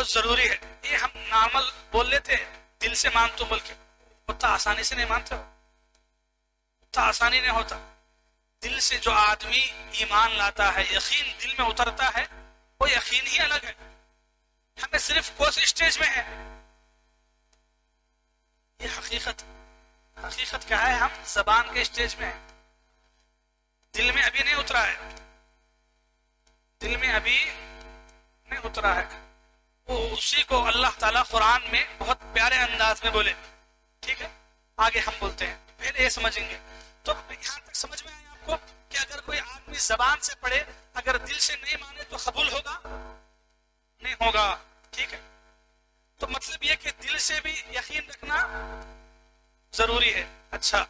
Speaker 1: ضروری ہے. یہ ہم نارمل بول لیتے دل سے مان تو بول کے اتنا آسانی سے نہیں مانتے، اتنا آسانی نہیں ہوتا. دل سے جو آدمی ایمان لاتا ہے یقین دل میں اترتا ہے وہ یقین ہی الگ ہے. ہمیں صرف کس اسٹیج میں ہے یہ حقیقت کیا ہے؟ ہم زبان کے اسٹیج میں ہیں، دل میں ابھی نہیں اترا ہے، دل میں ابھی نہیں اترا ہے. وہ اسی کو اللہ تعالیٰ قرآن میں بہت پیارے انداز میں بولے. ٹھیک ہے آگے ہم بولتے ہیں، پہلے یہ سمجھیں گے. تو یہاں تک سمجھ میں آیا آپ کو کہ اگر کوئی آدمی زبان سے پڑھے اگر دل سے نہیں مانے تو قبول ہوگا نہیں ہوگا. ٹھیک ہے تو مطلب یہ کہ دل سے بھی یقین رکھنا ضروری ہے. اچھا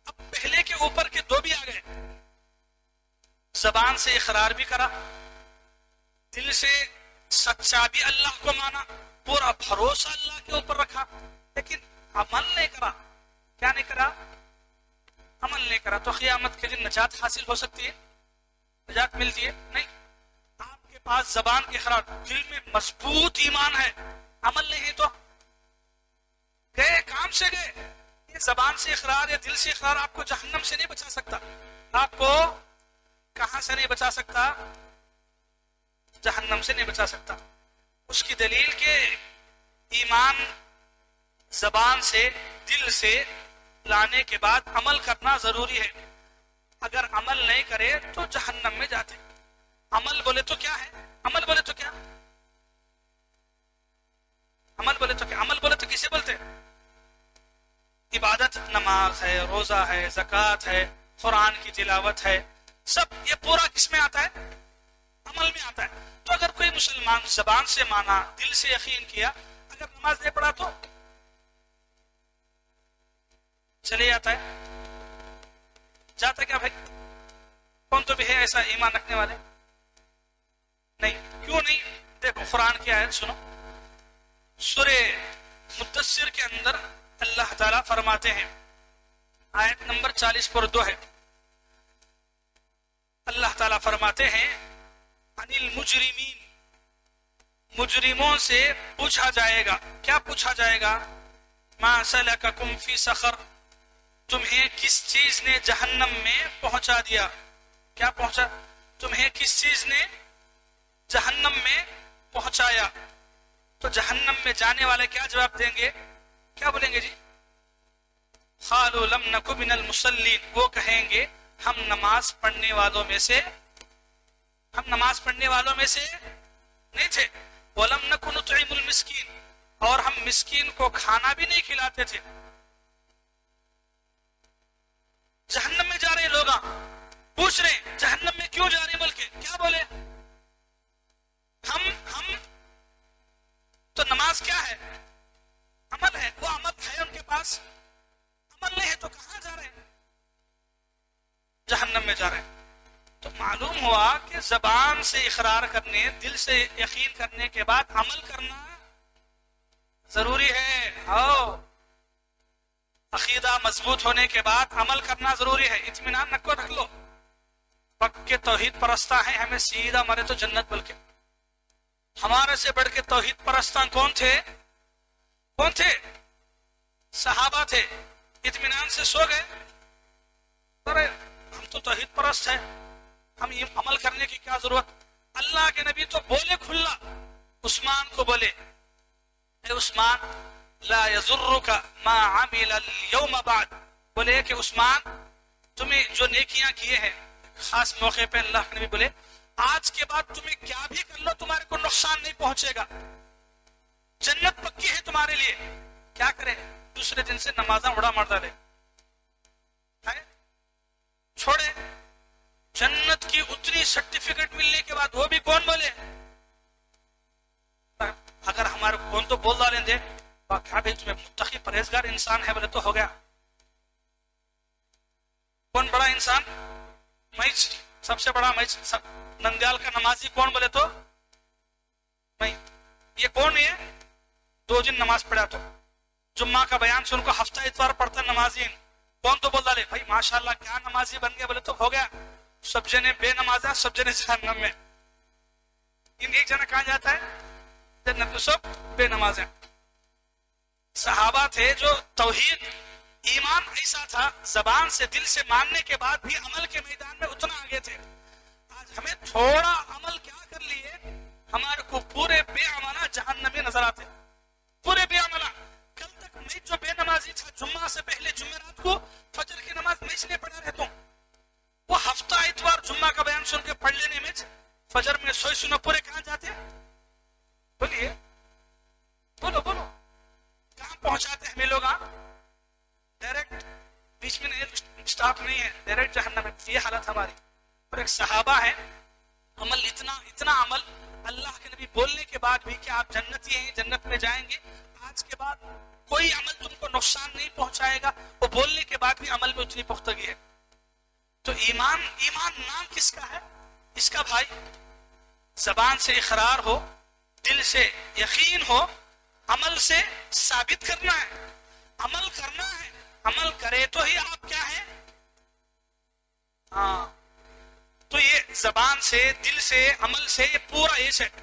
Speaker 1: اب پہلے کے اوپر کے دو بھی آ گئے، زبان سے اقرار بھی کرا، دل سے سچا بھی اللہ کو مانا، پورا بھروسہ اللہ کے اوپر رکھا، لیکن عمل نہیں کرا. کیا نہیں کرا؟ عمل نہیں کرا. تو قیامت کے دن نجات حاصل ہو سکتی ہے؟ نجات ملتی ہے؟ نہیں. آپ کے پاس زبان کے اقرار، دل میں مضبوط ایمان ہے، عمل نہیں ہے تو گئے کام سے گئے. یہ زبان سے اقرار یا دل سے اقرار آپ کو جہنم سے نہیں بچا سکتا. آپ کو کہاں سے نہیں بچا سکتا؟ جہنم سے نہیں بچا سکتا. اس کی دلیل کہ ایمان زبان سے دل سے لانے کے بعد عمل کرنا ضروری ہے. اگر عمل نہیں کرے تو جہنم میں جاتے. عمل بولے تو کیا ہے؟ عمل بولے تو کیا؟ عمل بولے تو کیا؟ عمل بولے تو کسے بولتے؟ عبادت، نماز ہے، روزہ ہے، زکوٰۃ ہے، قرآن کی تلاوت ہے، سب یہ پورا کس میں آتا ہے؟ عمل میں آتا ہے. تو اگر کوئی مسلمان زبان سے مانا، دل سے یقین کیا، اگر نماز نہیں پڑھا تو چلے جاتا ہے. جاتا کیا بھائی؟ کون تو بھی ہے ایسا ایمان رکھنے والے؟ نہیں. کیوں نہیں؟ دیکھو قرآن کی آیت سنو، سورہ مدثر کے اندر اللہ تعالیٰ فرماتے ہیں، آیت نمبر 40 ہے. اللہ تعالیٰ فرماتے ہیں عن المجرمین مجرموں سے پوچھا جائے گا. کیا پوچھا جائے گا؟ ما سلککم فی سقر تمہیں کس چیز نے جہنم میں پہنچا دیا؟ کیا پہنچا؟ تمہیں کس چیز نے جہنم میں پہنچایا؟ تو جہنم میں جانے والے کیا جواب دیں گے؟ کیا بولیں گے جی؟ قالوا لم نک من المصلین وہ کہیں گے ہم نماز پڑھنے والوں میں سے نہیں تھے. وَلَمْ نَكُ نُطْعِمُ الْمِسْكِينَ اور ہم مسکین کو کھانا بھی نہیں کھلاتے تھے. جہنم میں جا رہے لوگ پوچھ رہے جہنم میں کیوں جا رہے بلکہ کیا بولے؟ ہم تو نماز کیا ہے؟ عمل ہے. وہ عمل ہے ان کے پاس، عمل نہیں ہے تو کہاں جا رہے رہے ہیں، جہنم میں جا رہے ہیں۔ تو معلوم ہوا کہ زبان سے اقرار کرنے، دل سے یقین کرنے کے بعد عمل کرنا ضروری ہے۔ عقیدہ مضبوط ہونے کے بعد عمل کرنا ضروری ہے۔ اطمینان نکو رکھ لو، پکے توحید پرستہ ہیں، ہمیں سیدھا مرے تو جنت، بلکہ ہمارے سے بڑھ کے توحید پرستان کون تھے؟ کون تھے؟ صحابہ تھے۔ اطمینان سے سو گئے، ارے ہم تو توحید پرست ہیں، ہم یہ عمل کرنے کی کیا ضرورت؟ اللہ کے نبی تو بولے کھلا، عثمان کو بولے اے عثمان لا یضرک ما عمل اليوم بعد، بولے کہ عثمان تمہیں جو نیکیاں کیے ہیں، خاص موقع پہ اللہ کے نبی بولے آج کے بعد تمہیں کیا بھی کر لو تمہارے کو نقصان نہیں پہنچے گا، جنت پکی ہے تمہارے لیے۔ کیا کرے؟ دوسرے دن سے نمازاں اڑا مار ڈالے، چھوڑے۔ جنت کی اتنی سرٹیفکیٹ ملنے کے بعد وہ بھی کون بولے؟ اگر ہمارے کون تو بول ڈالیں دے کیا بھی تمہیں متقی پرہیزگار انسان ہے بولے تو ہو گیا۔ کون بڑا انسان؟ میں سب سے بڑا، میں نندیال کا نمازی کون بولے تو میں۔ یہ کون ہے؟ 2 دن نماز پڑھا تو جمعہ کا بیان سن کو ہفتہ اتوار پڑھتا نمازی، کون تو بول ڈالے بھائی ماشاءاللہ کیا نمازی بن گیا بولے تو ہو گیا۔ سب جنے بے نماز ہیں، سب جنے جہنم میں، ایک جنا کہاں جاتا ہے؟ جنت میں، سب بے نماز ہیں۔ صحابہ تھے جو توحید ایمان ایسا تھا، زبان سے دل سے ماننے کے بعد بھی عمل کے میدان میں اتنا آگے تھے۔ آج ہمیں تھوڑا عمل کیا کر لیے، ہمارے کو پورے بے عملہ جہنمی نظر آتے، پورے بے عملہ۔ کل تک میں جو بے نمازی تھا، جمعہ سے پہلے جمعرات کو فجر کی نماز میں اس لیے پڑھا رہتا ہوں، وہ ہفتہ اتوار جمعہ کا بیان سن کے پڑھ لینے میں فجر میں سوئی سنو پورے کہاں جاتے ہیں؟ بولیے، بولو بولو، کہاں پہنچاتے ہیں ہمیں لوگ؟ ڈائریکٹ، بیچ میں اسٹاپ نہیں ہے، ڈائریکٹ جہنم میں۔ یہ حالت ہماری۔ اور ایک صحابہ ہے، عمل اتنا عمل، اللہ کے نبی بولنے کے بعد بھی کہ آپ جنتی ہیں، جنت میں جائیں گے، آج کے بعد کوئی عمل تم کو نقصان نہیں پہنچائے گا، وہ بولنے کے بعد بھی عمل میں اتنی پختگی ہے۔ تو ایمان نام کس کا ہے؟ اس کا بھائی زبان سے اقرار ہو، دل سے یقین ہو، عمل سے ثابت کرنا ہے، عمل کرنا ہے، عمل کرے تو ہی آپ کیا ہیں؟ تو یہ زبان سے، دل سے، عمل سے، یہ پورا یہ سیٹ۔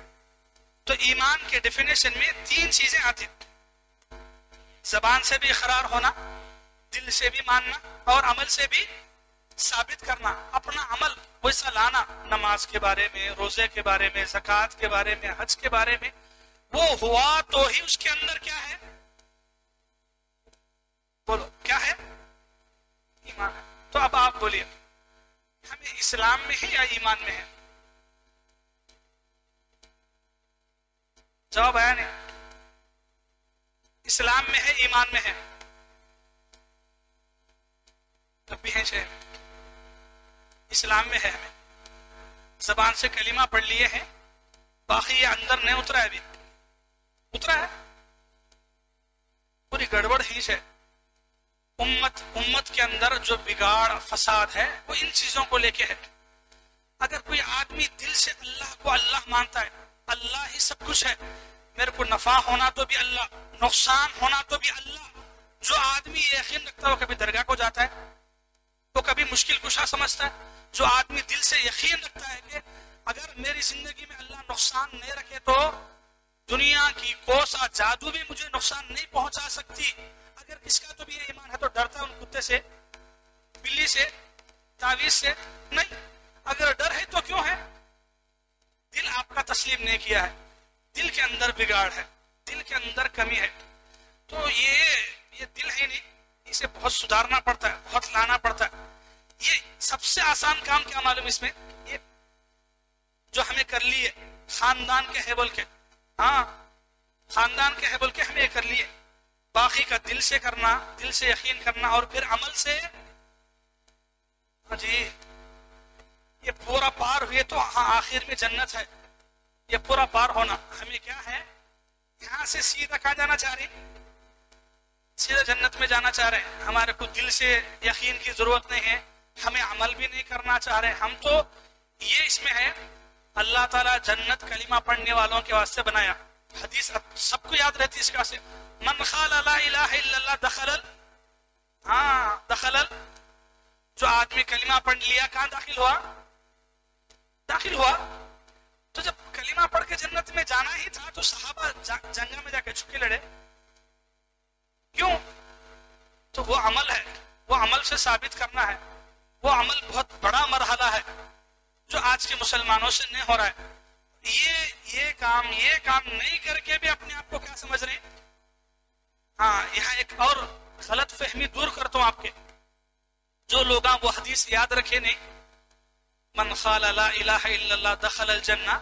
Speaker 1: تو ایمان کے ڈیفینیشن میں 3 چیزیں آتی، زبان سے بھی اقرار ہونا، دل سے بھی ماننا، اور عمل سے بھی ثابت کرنا، اپنا عمل ویسا لانا، نماز کے بارے میں، روزے کے بارے میں، زکوٰۃ کے بارے میں، حج کے بارے میں، وہ ہوا تو ہی اس کے اندر کیا ہے؟ بولو کیا ہے؟ ایمان ہے۔ تو اب آپ بولیے ہمیں اسلام میں ہے یا ایمان میں ہے؟ جواب آیا نہیں؟ اسلام میں ہے، ایمان میں ہے؟ تب بھی ہے شہر اسلام میں ہے، ہمیں زبان سے کلمہ پڑھ لیے ہیں، باقی یہ اندر نہیں اترا ہے، ابھی اترا ہے، پوری گڑبڑ ہی ہے۔ امت کے اندر جو بگاڑ فساد ہے وہ ان چیزوں کو لے کے ہے۔ اگر کوئی آدمی دل سے اللہ کو اللہ مانتا ہے، اللہ ہی سب کچھ ہے، میرے کو نفع ہونا تو بھی اللہ، نقصان ہونا تو بھی اللہ، جو آدمی یہ یقین رکھتا ہے وہ کبھی درگاہ کو جاتا ہے، وہ کبھی مشکل کشا سمجھتا ہے۔ جو آدمی دل سے یقین رکھتا ہے کہ اگر میری زندگی میں اللہ نقصان نہیں رکھے تو دنیا کی کوسا جادو بھی مجھے نقصان نہیں پہنچا سکتی، اگر اس کا تو بھی یہ ایمان ہے تو ڈرتا ہے ان کتے سے، بلی سے، تعویذ سے نہیں۔ اگر ڈر ہے تو کیوں ہے؟ دل آپ کا تسلیم نہیں کیا ہے، دل کے اندر بگاڑ ہے، دل کے اندر کمی ہے۔ تو یہ دل ہے نہیں، اسے بہت سدھارنا پڑتا ہے، بہت لانا پڑتا ہے۔ یہ سب سے آسان کام کیا معلوم اس میں؟ یہ جو ہمیں کر لیے خاندان کے ہے بول کے، خاندان کے ہے بول کے ہمیں کر لیے، باقی کا دل سے کرنا، دل سے یقین کرنا، اور پھر عمل سے جی یہ پورا پار ہوئے تو آخر میں جنت ہے۔ یہ پورا پار ہونا ہمیں کیا ہے؟ یہاں سے سیدھا کہاں جانا چاہ رہی؟ سیدھا جنت میں جانا چاہ رہے ہیں. ہمارے کو دل سے یقین کی ضرورت نہیں ہے, ہمیں عمل بھی نہیں کرنا چاہ رہے. ہم تو یہ اس میں ہے اللہ تعالیٰ جنت کلمہ پڑھنے والوں کے واسطے بنایا. حدیث سب کو یاد رہتی ہے اس کا سے, من قال لا الہ الا اللہ دخل جو آدمی کلمہ پڑھ لیا کہاں داخل ہوا. تو جب کلمہ پڑھ کے جنت میں جانا ہی تھا تو صحابہ جنگا میں جا کے چھکے لڑے کیوں؟ تو وہ عمل ہے, وہ عمل سے ثابت کرنا ہے. وہ عمل بہت بڑا مرحلہ ہے جو آج کے مسلمانوں سے نہیں ہو رہا ہے. یہ کام نہیں کر کے بھی اپنے آپ کو کیا سمجھ رہے ہیں. یہاں ایک اور غلط فہمی دور کرتا ہوں آپ کے, جو لوگ وہ حدیث یاد رکھے نہیں, من قال لا الہ الا اللہ دخل الجنہ,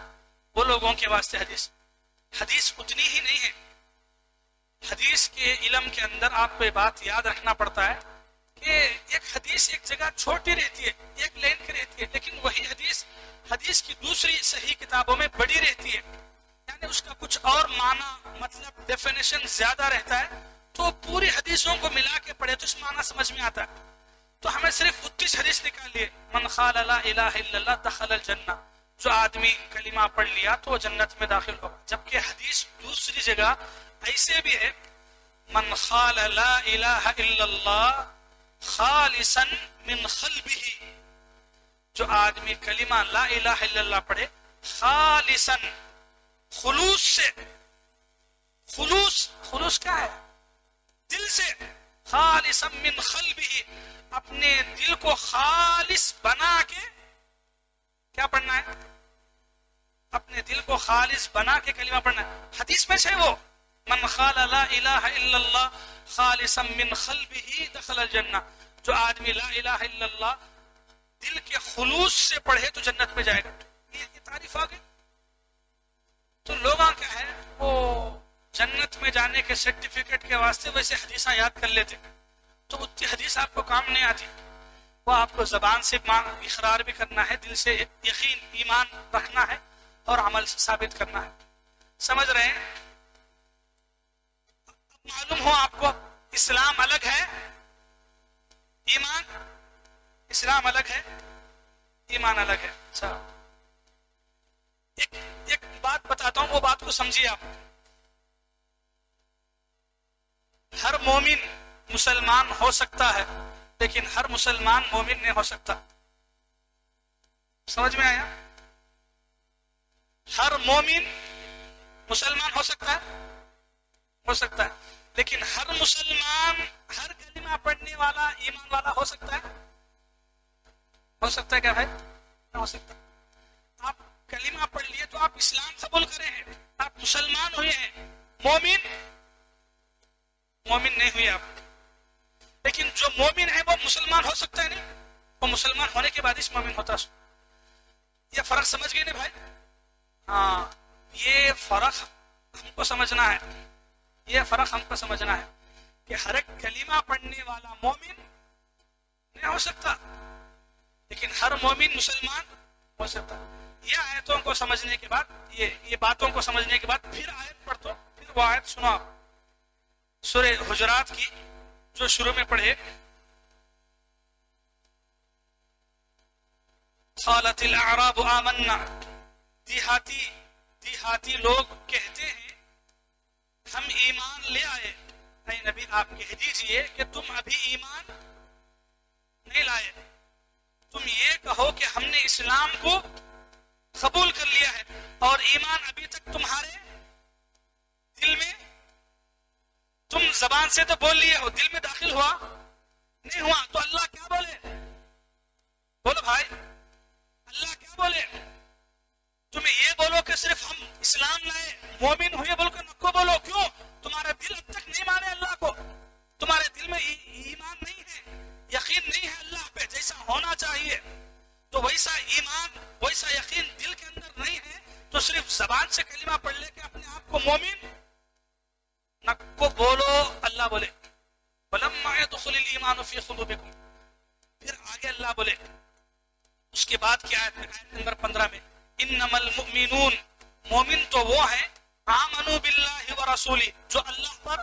Speaker 1: وہ لوگوں کے واسطے حدیث اتنی ہی نہیں ہے. حدیث کے علم کے اندر آپ کو یہ بات یاد رکھنا پڑتا ہے کہ ایک حدیث ایک جگہ چھوٹی رہتی ہے, ایک لائن کی رہتی ہے, لیکن وہی حدیث کی دوسری صحیح کتابوں میں بڑی رہتی ہے. یعنی اس کا کچھ اور معنی مطلب ڈیفینیشن زیادہ رہتا ہے. تو پوری حدیثوں کو ملا کے پڑھے تو اس معنی سمجھ میں آتا ہے. تو ہمیں صرف 29 حدیث نکالیے, من قال لا الہ الا اللہ دخل الجنہ, جو آدمی کلمہ پڑھ لیا تو وہ جنت میں داخل ہوگا. جبکہ حدیث دوسری جگہ ایسے بھی ہے, من قال لا الہ الا اللہ خالصا من قلبہ, جو آدمی کلمہ لا الہ الا اللہ پڑھے خالصا خلوص سے, خلوص کیا ہے؟ دل سے, خالصا من قلبہ, اپنے دل کو خالص بنا کے کیا پڑھنا ہے؟ اپنے دل کو خالص بنا کے کلمہ پڑھنا ہے. حدیث میں سے وہ من قال لا الہ الا اللہ خالصا من قلبہ دخل الجنہ, جو آدمی لا الہ الا اللہ دل کے خلوص سے پڑھے تو جنت میں جائے گا. یہ تعریف آ گئی. تو لوگاں کیا ہے, وہ جنت میں جانے کے سرٹیفکیٹ کے واسطے ویسے حدیثاں یاد کر لیتے, تو اتنی حدیث آپ کو کام نہیں آتی. وہ آپ کو زبان سے اقرار بھی کرنا ہے, دل سے یقین ایمان رکھنا ہے, اور عمل سے ثابت کرنا ہے. سمجھ رہے ہیں؟ معلوم ہو آپ کو اسلام الگ ہے, اسلام الگ ہے, ایمان الگ ہے. اچھا, ایک بات بتاتا ہوں, وہ بات کو سمجھیے آپ. ہر مومن مسلمان ہو سکتا ہے, لیکن ہر مسلمان مومن نہیں ہو سکتا. سمجھ میں آیا؟ ہر مومن مسلمان ہو سکتا ہے, لیکن ہر مسلمان ہر کلمہ پڑھنے والا ایمان والا ہو سکتا ہے کیا بھائی؟ نہ ہو سکتا. آپ کلمہ پڑھ لیے تو آپ اسلام قبول کرے ہیں, آپ مسلمان ہوئے ہیں, مومن نہیں ہوئے آپ. لیکن جو مومن ہے وہ مسلمان ہو سکتا ہے نہیں, وہ مسلمان ہونے کے بعد اس مومن ہوتا. یہ فرق سمجھ گئے نا بھائی؟ یہ فرق ہم کو سمجھنا ہے, کہ ہر ایک کلمہ پڑھنے والا مومن نہیں ہو سکتا, لیکن ہر مومن مسلمان ہو سکتا. یہ آیتوں کو سمجھنے کے بعد, یہ باتوں کو سمجھنے کے بعد پھر آیت پڑھ دو. پھر وہ آیت سنو آپ, سورہ حجرات کی جو شروع میں پڑھے, قالت الاعراب آمنا, دیہاتی لوگ کہتے ہیں ہم ایمان لے آئے. اے نبی آپ کہہ دیجئے کہ تم ابھی ایمان نہیں لائے, تم یہ کہو کہ ہم نے اسلام کو قبول کر لیا ہے, اور ایمان ابھی تک تمہارے دل میں, تم زبان سے تو بول لیے ہو, دل میں داخل ہوا نہیں ہوا. تو اللہ کیا بولے؟ بولو بھائی, اللہ کیا بولے؟ تمہیں یہ بولو کہ صرف ہم اسلام لائے, مومن ہوئے بول کر نکو بولو. کیوں؟ تمہارا دل اب تک نہیں مانے اللہ کو, تمہارے دل میں ایمان نہیں ہے, یقین نہیں ہے اللہ پہ جیسا ہونا چاہیے. تو ویسا ایمان ویسا یقین دل کے اندر نہیں ہے, تو صرف زبان سے کلمہ پڑھ لے کے اپنے آپ کو مومن نکو بولو. اللہ بولے وَلَمَّا يَدْخُلِ الْإِيمَانُ فِي قُلُوبِكُمْ. پھر آگے اللہ بولے اس کے بعد کی آیت نمبر 15 میں, انما المؤمنون, مومن تو وہ ہیں, آمنوا باللہ ورسولہ, جو اللہ پر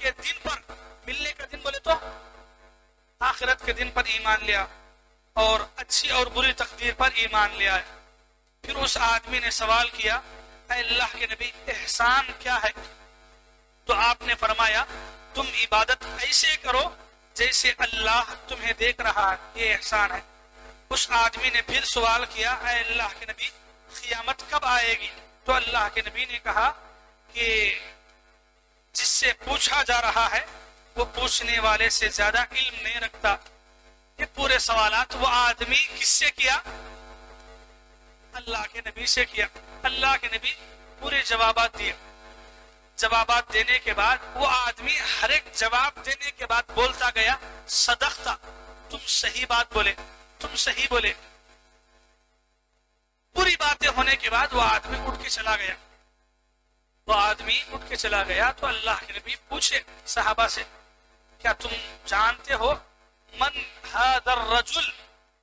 Speaker 1: کے دن پر, ملنے کا دن بولے تو آخرت کے دن پر ایمان لیا, اور اچھی اور بری تقدیر پر ایمان لیا ہے. پھر اس آدمی نے سوال کیا, اے اللہ کے نبی احسان کیا ہے؟ تو آپ نے فرمایا تم عبادت ایسے کرو جیسے اللہ تمہیں دیکھ رہا ہے, یہ احسان ہے. اس آدمی نے پھر سوال کیا, اے اللہ کے نبی قیامت کب آئے گی؟ تو اللہ کے نبی نے کہا کہ جس سے پوچھا جا رہا ہے وہ پوچھنے والے سے زیادہ علم نہیں رکھتا. یہ پورے سوالات وہ آدمی کس سے کیا؟ اللہ کے نبی سے کیا. اللہ کے نبی پورے جوابات دیے. جوابات دینے کے بعد وہ آدمی ہر ایک جواب دینے کے بعد بولتا گیا, صدقتا, تم صحیح بات بولے, تم صحیح بولے. پوری باتیں ہونے کے بعد وہ آدمی اٹھ کے چلا گیا. وہ آدمی اٹھ کے چلا گیا تو اللہ کے نبی پوچھے صحابہ سے, کیا تم جانتے ہو من هذا الرجل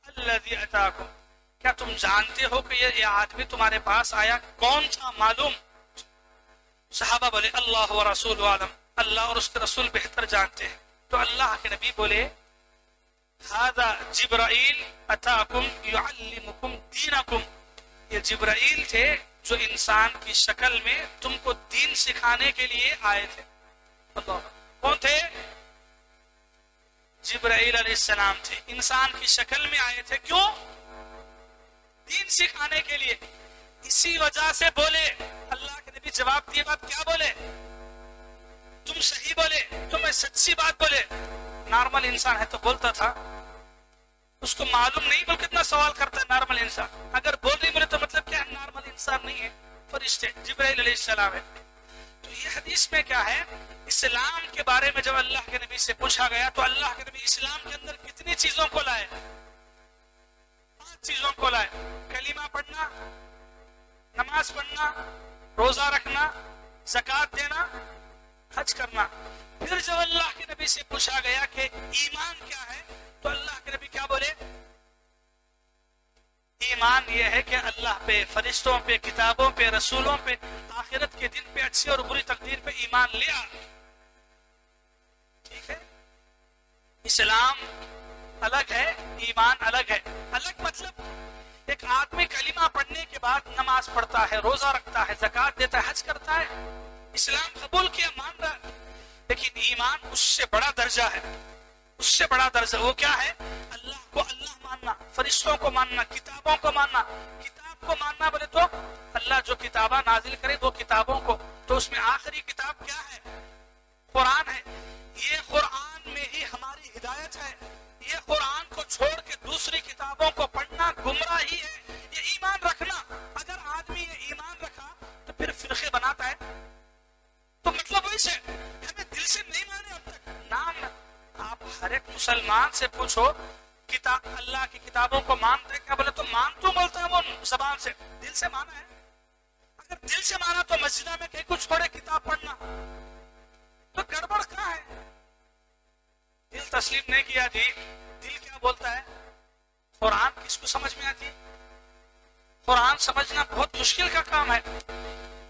Speaker 1: الذي اتاكم, کیا تم جانتے ہو کہ یہ آدمی تمہارے پاس آیا کون تھا معلوم؟ صحابہ بولے اللہ و رسول عالم, اللہ اور اس کے رسول بہتر جانتے ہیں. تو اللہ کے نبی بولے هذا جبرائیل اتاکم یعلمکم دینکم, یہ جبرائیل تھے جو انسان کی شکل میں تم کو دین سکھانے کے لیے آئے تھے. اللہ, کون تھے؟ جبرائیل علیہ السلام تھے, انسان کی شکل میں آئے تھے. کیوں؟ دین سکھانے کے لیے. اسی وجہ سے بولے اللہ کے نبی جواب دیے بات کیا بولے؟ تم صحیح بولے, تم سچی بات بولے. نارمل انسان ہے تو بولتا تھا, اس کو معلوم نہیں بول کتنا سوال کرتا ہے نارمل انسان. اگر بول نہیں بولے تو مطلب کیا, نارمل انسان نہیں ہے, فرشتے جبرائیل علیہ السلام ہے. تو یہ حدیث میں کیا ہے, اسلام کے بارے میں جب اللہ کے نبی سے پوچھا گیا تو اللہ کے نبی اسلام کے اندر کتنی چیزوں کو لائے؟ 5 چیزوں کو لائے. کلمہ پڑھنا, نماز پڑھنا, روزہ رکھنا, زکوٰۃ دینا, حج کرنا. پھر جب اللہ کے نبی سے پوچھا گیا کہ ایمان کیا ہے تو اللہ کے نبی کیا بولے؟ ایمان یہ ہے کہ اللہ پہ, فرشتوں پہ, کتابوں پہ, رسولوں پہ, آخرت کے دن پہ, اچھی اور بری تقدیر پہ ایمان لیا. ٹھیک ہے, اسلام الگ ہے, ایمان الگ ہے. الگ مطلب ایک آدمی کلمہ پڑھنے کے بعد نماز پڑھتا ہے, روزہ رکھتا ہے, زکوٰۃ دیتا ہے, حج کرتا ہے, اسلام قبول کیا, مان رہا ہے. لیکن ایمان اس سے بڑا درجہ ہے, اس سے بڑا درجہ. وہ کیا ہے؟ اللہ کو اللہ ماننا, فرشتوں کو ماننا, کتابوں کو ماننا. کتاب کو ماننا بولے تو اللہ جو کتابیں نازل کرے وہ کتابوں کو, تو اس میں آخری کتاب کیا ہے؟ قرآن ہے. یہ قرآن میں ہی ہماری ہدایت ہے. یہ قرآن کو چھوڑ کے دوسری کتابوں کو پڑھنا گمراہی ہے. یہ ایمان رکھنا. اگر آدمی یہ ایمان رکھا تو پھر فرقے بناتا ہے. تو مطلب ویسے ہمیں دل سے نہیں مانے اب تک نام. آپ ہر ایک مسلمان سے پوچھو کتاب, اللہ کی کتابوں کو مانتے ہیں کیا؟ بولے تو مانتو بولتا ہے وہ زبان سے, دل سے مانا ہے. اگر دل سے مانا تو مسجدہ میں کہیں کچھ چھوڑے کتاب پڑھنا, تو گڑبڑ کہاں ہے؟ دل تسلیم نہیں کیا جی. دل کیا بولتا ہے؟ قرآن کس کو سمجھ میں آتی؟ قرآن سمجھنا بہت مشکل کا کام ہے.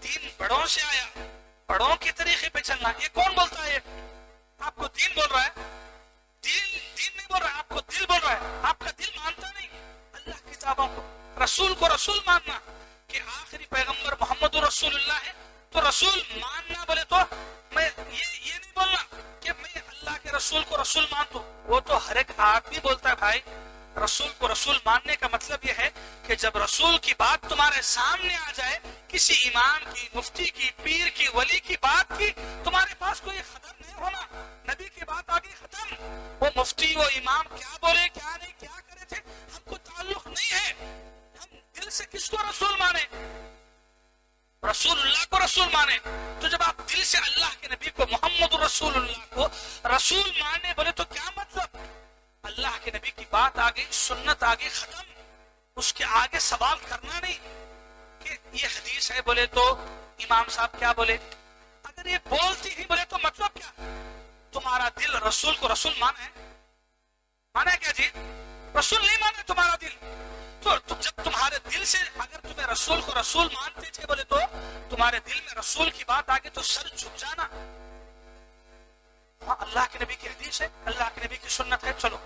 Speaker 1: دین بڑوں سے آیا, بڑوں کے طریقے پہ چلنا. یہ کون بولتا ہے؟ آپ کو دین بول رہا ہے. دین نہیں بول رہا ہے, آپ کو دل بول رہا ہے. آپ کا دل مانتا نہیں اللہ کی کتابوں کو, رسول کو رسول ماننا کہ آخری پیغمبر محمد رسول اللہ ہے تو رسول ماننا. بولے تو میں یہ نہیں بولنا کہ میں اللہ کے رسول کو رسول مانتا ہوں. وہ تو ہر ایک آدمی بولتا ہے بھائی. رسول کو رسول ماننے کا مطلب یہ ہے کہ جب رسول کی بات تمہارے سامنے آ جائے, کسی امام کی, مفتی کی, پیر کی, ولی کی بات کی, تمہارے پاس کوئی خطر نہیں ہونا. نبی کی بات آگے ختم. وہ مفتی, وہ امام کیا بولے, کیا نہیں, کیا کرے تھے, ہم کو تعلق نہیں ہے. ہم دل سے کس کو رسول مانے؟ رسول اللہ کو رسول مانے. تو جب آپ دل سے اللہ کے نبی کو, محمد رسول اللہ کو رسول مانے, بولے تو کیا مطلب؟ اللہ کے نبی کی بات آگے, سنت آگے ختم. اس کے آگے سوال کرنا نہیں کہ یہ حدیث ہے بولے تو امام صاحب کیا بولے. اگر یہ بولتی ہی بولے تو مطلب کیا؟ تمہارا دل رسول کو رسول مانا ہے. مانا ہے کیا جی؟ رسول نہیں مانا تمہارا دل. تو جب تمہارے دل سے اگر تمہیں رسول کو رسول مانتے تھے بولے تو تمہارے دل میں رسول کی بات آگے تو سر جھک جانا. ہاں اللہ کے نبی کی حدیث ہے، اللہ کے نبی کی سنت ہے، چلو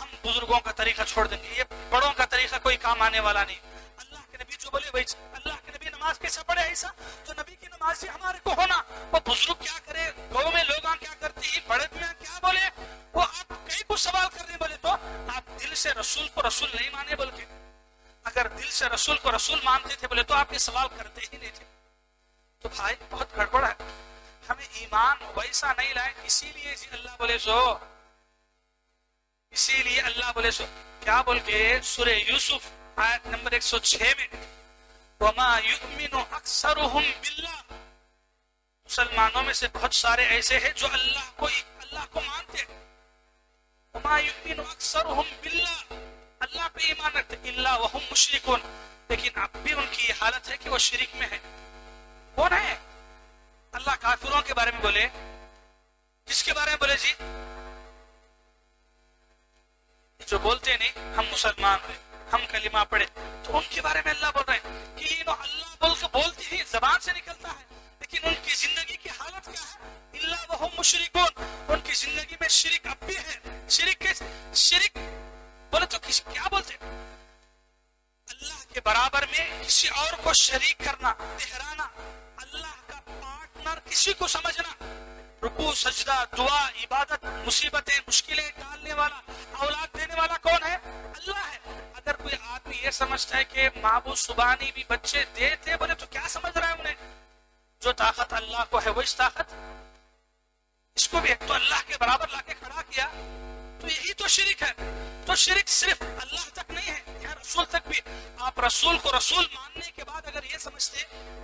Speaker 1: ہم بزرگوں کا طریقہ چھوڑ دیں گے، یہ بڑوں کا طریقہ کوئی کام آنے والا نہیں، اللہ کے نبی جو بولے وہی۔ اللہ کے نبی نماز کیسے پڑھے ایسا تو نبی کی نماز سے ہمارے کو ہونا، وہ بزرگ کیا کرے، گاؤں میں لوگ کیا کرتے ہیں، بڑے میں کیا بولے، وہ آپ کئی کو سوال کرنے بولے تو آپ دل سے رسول کو رسول نہیں مانے، بول کے اگر دل سے رسول کو رسول مانتے تھے بولے تو آپ یہ سوال کرتے ہی نہیں تھے۔ تو بھائی بہت گڑبڑ ہے، ہمیں ایمان ویسا نہیں لائے، اسی لیے جی اللہ بولے سو، اسی لیے اللہ بولے سو کیا بول کے سورہ یوسف آیت نمبر 106 میں وَمَا يُؤْمِنُ أَكْثَرُهُمْ بِاللَّهِ، مسلمانوں میں سے بہت سارے ایسے ہیں جو اللہ کو مانتے، وَمَا يُؤْمِنُ أَكْثَرُهُمْ بِاللَّهِ، اللہ پہ ایمان رکھتے، إِلَّا وَهُمْ مُشْرِكُونَ، لیکن اب بھی ان کی یہ حالت ہے کہ وہ شرک میں ہے۔ کون ہے؟ اللہ کافروں کے بارے میں بولے، کس کے بارے میں بولے جی؟ جو بولتے نہیں ہم مسلمان ہیں، ہم کلمہ پڑھے، تو ان کے بارے میں اللہ بول رہے ہیں کہ یہ اللہ بول کے بولتے ہی زبان سے نکلتا ہے، لیکن ان کی زندگی کی حالت کیا ہے؟ الا وهم مشرکون، ان کی زندگی میں شرک اب بھی ہے۔ شرک بولے تو کیا بولتے؟ اللہ کے برابر میں کسی اور کو شریک کرنا، ٹھہرانا، اللہ کا پارٹنر کسی کو سمجھنا، رکوع سجدہ دعا عبادت مصیبتیں مشکلیں ٹالنے والا اولاد دینے والا کون ہے؟ اللہ ہے۔ اگر کوئی آدمی یہ سمجھتا ہے کہ معبود سبحانی بھی بچے دیتے بولے تو کیا سمجھ رہا ہے انہیں؟ جو طاقت اللہ کو ہے وہ اس طاقت اس کو بھی ایک تو اللہ کے برابر لا کے کھڑا کیا، تو یہی تو شرک ہے۔ تو شرک صرف اللہ تک نہیں ہے، یہاں رسول تک بھی۔ آپ رسول کو رسول ماننے کے بعد اگر یہ سمجھتے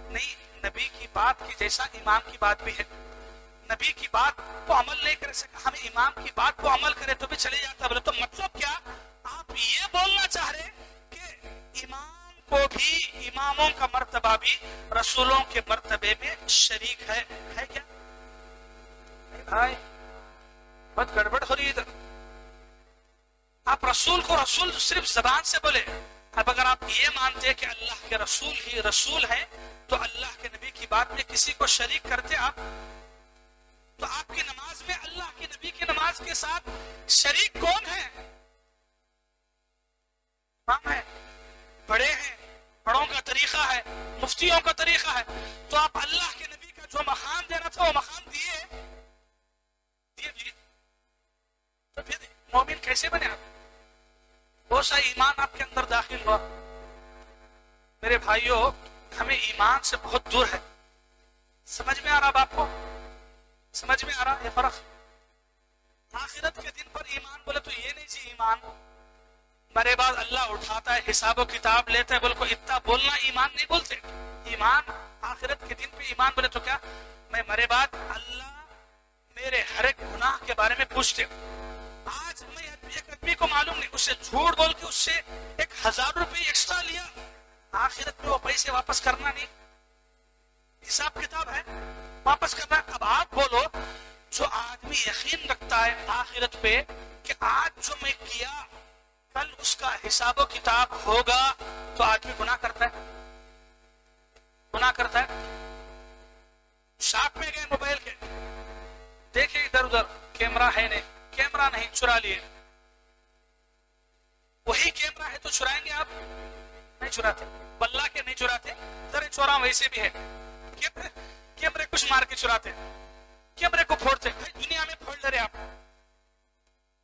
Speaker 1: نہیں نبی کی بات کی جیسا امام کی بات بھی ہے، نبی کی بات کو عمل نہیں کر سکا، ہم امام کی بات کو عمل کرے تو بھی چلے جاتا، بولے تو مطلب کیا؟ آپ یہ بولنا چاہ رہے کہ امام کو بھی، اماموں کا مرتبہ بھی رسولوں کے مرتبے میں شریک ہے کیا؟ بھائی بہت گڑبڑ ہو رہی ہے ادھر۔ آپ رسول کو رسول صرف زبان سے بولے، اب اگر آپ یہ مانتے ہیں کہ اللہ کے رسول ہی رسول ہیں تو اللہ کے نبی کی بات میں کسی کو شریک کرتے آپ، تو آپ کی نماز میں اللہ کے نبی کی نماز کے ساتھ شریک کون ہے؟ امام ہے، بڑے ہیں، بڑوں کا طریقہ ہے، مفتیوں کا طریقہ ہے، تو آپ اللہ کے نبی کا جو مقام دینا تھا وہ مقام دیے تو پھر مومن کیسے بنے آپ؟ وہ سا ایمان آپ کے اندر داخل ہوا۔ میرے بھائیوں ہمیں ایمان سے بہت دور ہے، سمجھ میں آ رہا آپ کو؟ سمجھ میں آ رہا یہ فرق؟ آخرت کے دن پر ایمان بولے تو یہ نہیں جی ایمان مرے بعد اللہ اٹھاتا ہے حساب و کتاب لیتا ہے، بول کو اتنا بولنا ایمان نہیں بولتے۔ ایمان آخرت کے دن پہ ایمان بولے تو کیا؟ میں مرے بعد اللہ میرے ہر ایک گناہ کے بارے میں پوچھتے، آج میں ایک آدمی کو معلوم نہیں، اسے جھوٹ بول کے اس سے 1000 روپے ایکسٹرا لیا، آخرت میں وہ پیسے واپس کرنا نہیں، حساب کتاب ہے واپس کرنا۔ اب آپ بولو جو آدمی یقین رکھتا ہے آخرت پہ کہ آج جو میں کیا کل اس کا حساب و کتاب ہوگا، تو آدمی گناہ کرتا ہے، گناہ کرتا ہے۔ شاپ میں گئے موبائل کے، دیکھیں ادھر ادھر کیمرہ ہے نہیں، کیمرہ نہیں، چرا لیے۔ وہی کیمرہ ہے تو چرائیں گے آپ؟ نہیں چراتے، واللہ کے نہیں چراتے، ذرا چورا ویسے بھی ہے، کیمرے کچھ مار کے چراتے، کیمرے کو پھوڑتے، دنیا میں پھوڑ لے رہے آپ۔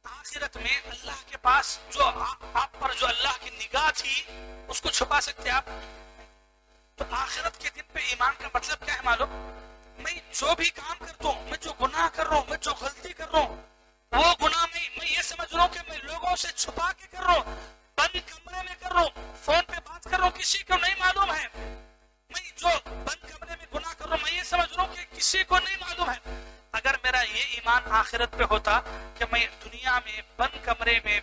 Speaker 1: آخرت میں اللہ کے پاس جو آپ پر جو اللہ کی نگاہ تھی اس کو چھپا سکتے آپ؟ تو آخرت کے دن پہ ایمان کا مطلب کیا ہے معلوم؟ میں جو بھی کام کرتا ہوں، میں جو گناہ کر رہا ہوں، میں جو غلطی کر رہا ہوں، وہ گناہ میں یہ سمجھ رہا ہوں کہ میں لوگوں سے چھپا کے کر رہا ہوں، بند کمرے میں کر رہا ہوں، فون پہ بات کر رہا ہوں، کسی کو نہیں معلوم ہے۔ میں جو بند کمرے میں گناہ کر رہا ہوں، میں یہ سمجھ رہا ہوں کہ کسی کو نہیں معلوم ہے۔ اگر میرا یہ ایمان آخرت پہ ہوتا کہ میں دنیا میں بند کمرے میں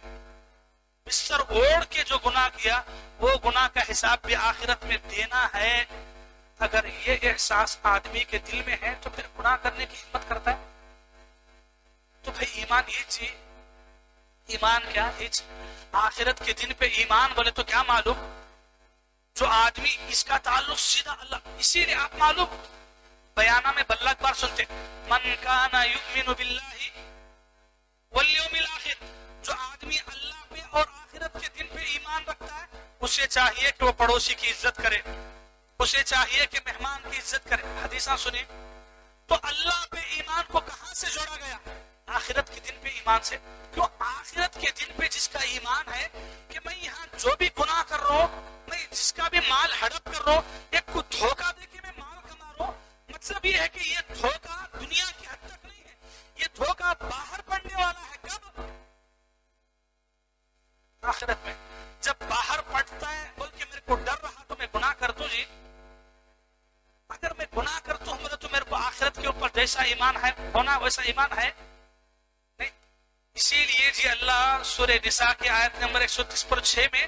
Speaker 1: بستر اوڑھ کے جو گناہ کیا وہ گناہ کا حساب بھی آخرت میں دینا ہے، اگر یہ احساس آدمی کے دل میں ہے تو پھر گناہ کرنے کی ہمت کرتا ہے۔ تو بھئی ایمان یہ چیز، ایمان کیا یہ چیز؟ آخرت کے دن پہ ایمان بولے تو کیا معلوم؟ جو آدمی اس کا تعلق سیدھا اللہ، اسی لیے آپ معلوم بیانہ میں بلہ اکبر سنتے, من کان یؤمن باللہ والیوم الآخر, جو آدمی اللہ پہ اور آخرت کے دن پہ ایمان رکھتا ہے اسے چاہیے کہ وہ پڑوسی کی عزت کرے, اسے چاہیے کہ مہمان کی عزت کرے. حدیثاں سنیں تو اللہ پہ ایمان کو کہاں سے جوڑا گیا؟ آخرت کے دن پہ ایمان سے. کیوں؟ آخرت کے دن پہ جس کا ایمان ہے کہ میں یہاں جو بھی گناہ کر رہا ہوں, میں جس کا بھی مال ہڑپ کر رہا ہوں, ایک کو دھوکہ دے کے میں مال کما رہا ہوں, مطلب یہ ہے کہ یہ دھوکہ دنیا کی حد تک نہیں ہے, یہ دھوکہ باہر پڑنے والا ہے. کب؟ آخرت میں. جب باہر پڑتا ہے بول کے میرے کو ڈر رہا تو میں گناہ کر دوں. جی اگر میں گناہ کرتا ہوں تو میرے کو آخرت کے اوپر جیسا ایمان ہے ہونا ویسا ایمان ہے نہیں. اسی لیے جی اللہ سورہ نساء کی آیت نمبر 136 میں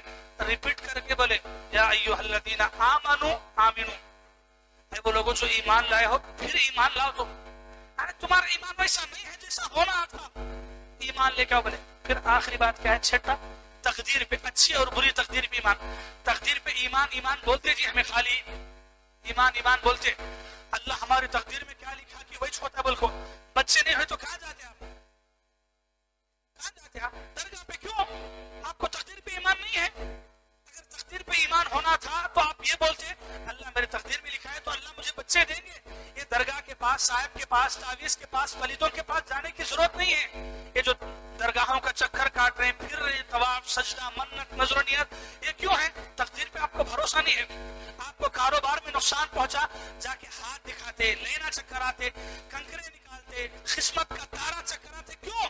Speaker 1: ریپیٹ کر کے بولے یا ایھا الذین آمنوا آمنوا, اے وہ لوگوں جو ایمان لائے ہو پھر ایمان لاؤ. تو ارے تمہارا ایمان ویسا نہیں ہے جیسا ہونا تھا, ایمان لے کے آؤ. بولے پھر آخری بات کیا ہے؟ چھٹا, تقدیر پہ, اچھی اور بری تقدیر پہ ایمان. تقدیر پہ ایمان بولتے جی ہمیں خالی ایمان بولتے. اللہ ہماری تقدیر میں کیا لکھا کہ وہی چھوٹا بول کو. بچے نہیں ہوئے تو کہاں جاتے آپ؟ کہاں جاتے آپ؟ درگاہ پہ. کیوں؟ آپ کو تقدیر پہ ایمان نہیں ہے. اگر تقدیر پہ ایمان ہونا تھا تو آپ یہ بولتے اللہ میرے تقدیر میں لکھا ہے تو اللہ مجھے بچے دیں گے. یہ درگاہ کے پاس, صاحب کے پاس, تعویذ کے پاس, ولیدوں کے پاس جانے کی ضرورت نہیں ہے. یہ جو درگاہوں کا چکر کاٹ رہے ہیں, پھر رہے, طواف, سجدہ, منت, نذر و نیت, یہ کیوں ہے؟ تقدیر پہ آپ کو بھروسہ نہیں ہے. آپ کو کاروبار میں نقصان پہنچا, جا کے ہاتھ دکھاتے, لینا چکر آتے, کنکرے نکالتے, قسمت کا تارا چکر آتے. کیوں؟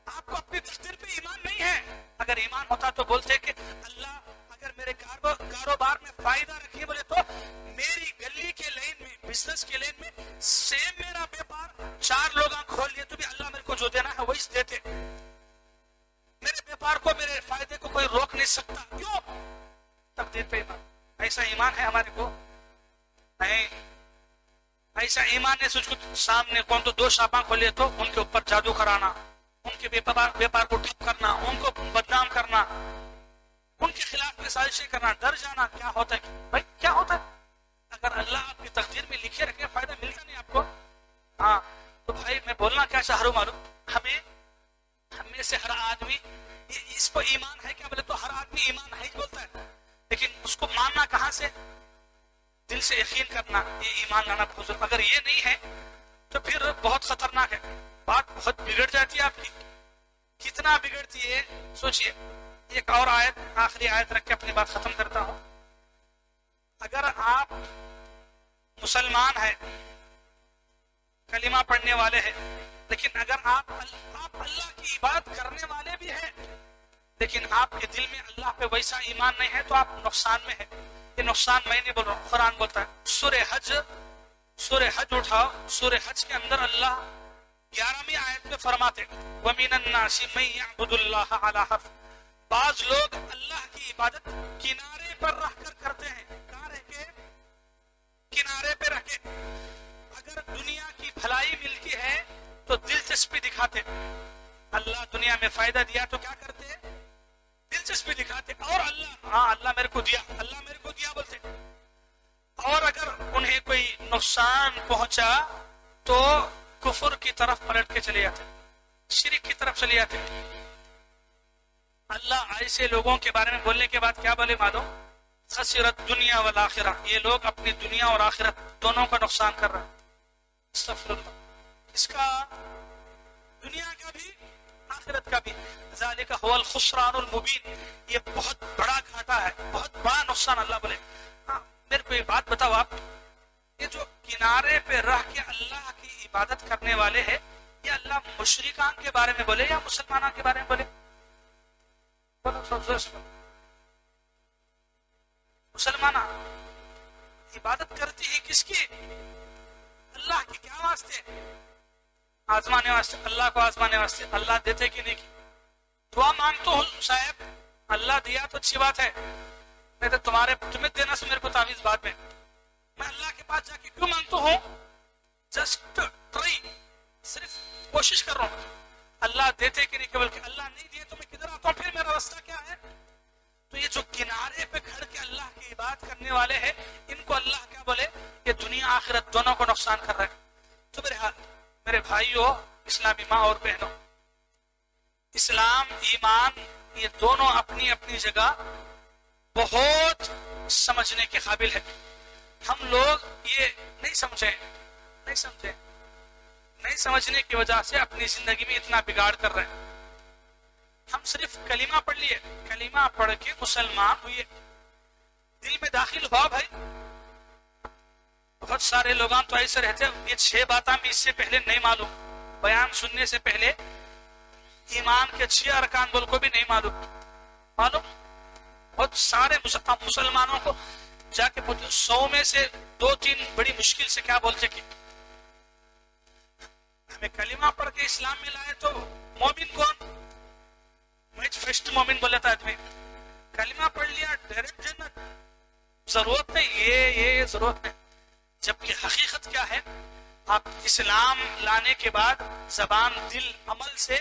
Speaker 1: آپ کو اپنی تقدیر پہ ایمان نہیں ہے. اگر ایمان ہوتا تو بولتے کہ اللہ اگر میرے کاروبار میں فائدہ رکھے بولے تو میری گلی کے لین میں, بزنس کے لین میں سیم میرا بیپار 4 لوگ کھول لیے تو بھی اللہ میرے کو جو دینا ہے وہی دیتے. میرے بیپار کو, میرے فائدے کو کوئی روک نہیں سکتا. کیوں؟ تقدیر پہ ایمان. ایسا ایمان ہے ہمارے کو نہیں. ایسا ایمان ہے سوچ کو سامنے کون تو 2 شاپاں کھولے تو ان کے اوپر جادو کرانا, ان کے بیپار کو ٹھپ کرنا, ان کو بدنام کرنا, ان کے خلاف میں سازشیں کرنا, ڈر جانا. کیا ہوتا ہے بھائی؟ کیا ہوتا ہے؟ اگر اللہ آپ کی تقدیر میں لکھے رکھے فائدہ ملتا نہیں آپ کو. ہاں تو بھائی میں بولنا کیا چاہ رہا ہوں معلوم, ہمیں سے ہر آدمی اس کو ایمان ہے کیا بولے تو ہر آدمی ایمان ہے ہی بولتا ہے, لیکن اس کو ماننا کہاں سے؟ دل سے یقین کرنا, یہ ایمان لانا بہت ضروری. اگر یہ نہیں ہے تو پھر بہت خطرناک ہے, بات بہت بگڑ جاتی ہے آپ کی. کتنا بگڑتی ہے سوچئے. ایک اور آیت, آخری آیت رکھ کے اپنی بات ختم کرتا ہوں. اگر آپ مسلمان ہیں, کلمہ پڑھنے والے ہیں, لیکن اگر آپ اللہ کی عبادت کرنے والے بھی ہیں لیکن آپ کے دل میں اللہ پہ ویسا ایمان نہیں ہے تو آپ نقصان میں ہیں. یہ نقصان میں نہیں بول رہا ہوں, قرآن بولتا ہے. سورہ حج اٹھاؤ. سورہ حج کے اندر اللہ 11ویں آیت میں فرماتے وَمِنَ النَّاسِ مَن يَعْبُدُ اللَّهَ عَلَى حَرْفٍ. بعض لوگ اللہ کی عبادت کنارے پر رہ کر کرتے ہیں. کہاں رہ کے؟ کنارے پہ رہ کے. اگر دنیا کی بھلائی ملتی ہے تو دلچسپی دکھاتے. اللہ دنیا میں فائدہ دیا تو کیا کرتے؟ دلچسپی دکھاتے. اور اللہ میرے کو دیا, اللہ میرے کو دیا بولتے. اور اگر انہیں کوئی نقصان پہنچا تو کفر کی طرف پلٹ کے چلے جاتے, شرک کی طرف چلے جاتے. اللہ ایسے لوگوں کے بارے میں بولنے کے بعد کیا بولے معلوم؟ خسرت دنیا والآخرہ. یہ لوگ اپنی دنیا اور آخرت دونوں کا نقصان کر رہے ہیں. استغفر اللہ. اس کا دنیا کا بھی آخرت کا بھی. ذالک هو الخسران المبین. یہ بہت بڑا گھاٹا ہے, بہت بڑا نقصان. اللہ بولے میرے کو یہ بات بتاؤ, آپ یہ جو کنارے پہ رہ کے اللہ کی عبادت کرنے والے ہیں, یہ اللہ مشرکان کے بارے میں بولے یا مسلمانوں کے بارے میں بولے؟ مسلمان عبادت کرتی ہے کس کی؟ اللہ کی. کیا واسطے؟ آزمانے واسطے. اللہ کو آزمانے واسطے. اللہ دیتے کہ نہیں کی دعا مانگتا ہوں صاحب, اللہ دیا تو اچھی بات ہے, نہیں تو تمہیں دینا سے میرے کو تعویذ بعد میں. میں اللہ کے پاس جا کے کیوں مانگتا ہوں؟ جسٹ ٹرائی, صرف کوشش کر رہا ہوں. اللہ دیتے کہ نہیں, کہ بلکہ اللہ نہیں دیے تو میں کدھر آتا ہوں, پھر میرا راستہ کیا ہے؟ تو یہ جو کنارے پہ کھڑ کے اللہ کی عبادت کرنے والے ہیں, ان کو اللہ کیا بولے؟ یہ دنیا آخرت دونوں کو نقصان کر رہے ہیں. تو میرے میرے بھائیوں، اسلامی ماں اور بہنوں، اسلام ایمان یہ دونوں اپنی اپنی جگہ بہت سمجھنے کے قابل ہے. ہم لوگ یہ نہیں سمجھنے کی وجہ سے اپنی زندگی میں اتنا بگاڑ کر رہے ہیں. ہم صرف کلمہ پڑھ لیے، کلمہ پڑھ کے مسلمان ہوئے، دل میں داخل ہوا بھائی. بہت سارے لوگاں تو ایسے رہتے ہیں، یہ 6 باتیں بھی اس سے پہلے نہیں معلوم، بیان سننے سے پہلے ایمان کے 6 ارکان بول کو بھی نہیں معلوم. بہت سارے مسلمانوں کو جا کے پوچھو، 100 میں سے 2-3 بڑی مشکل سے کیا بولتے کہ ہمیں کلمہ پڑھ کے اسلام میں لائے تو مومن کون؟ میں فرسٹ مومن بولے تھا آدمی، کلمہ پڑھ لیا ڈائریکٹ جنت، ضرورت نہیں، یہ ضرورت نہیں. جبکہ حقیقت کیا ہے؟ آپ اسلام لانے کے بعد زبان دل عمل سے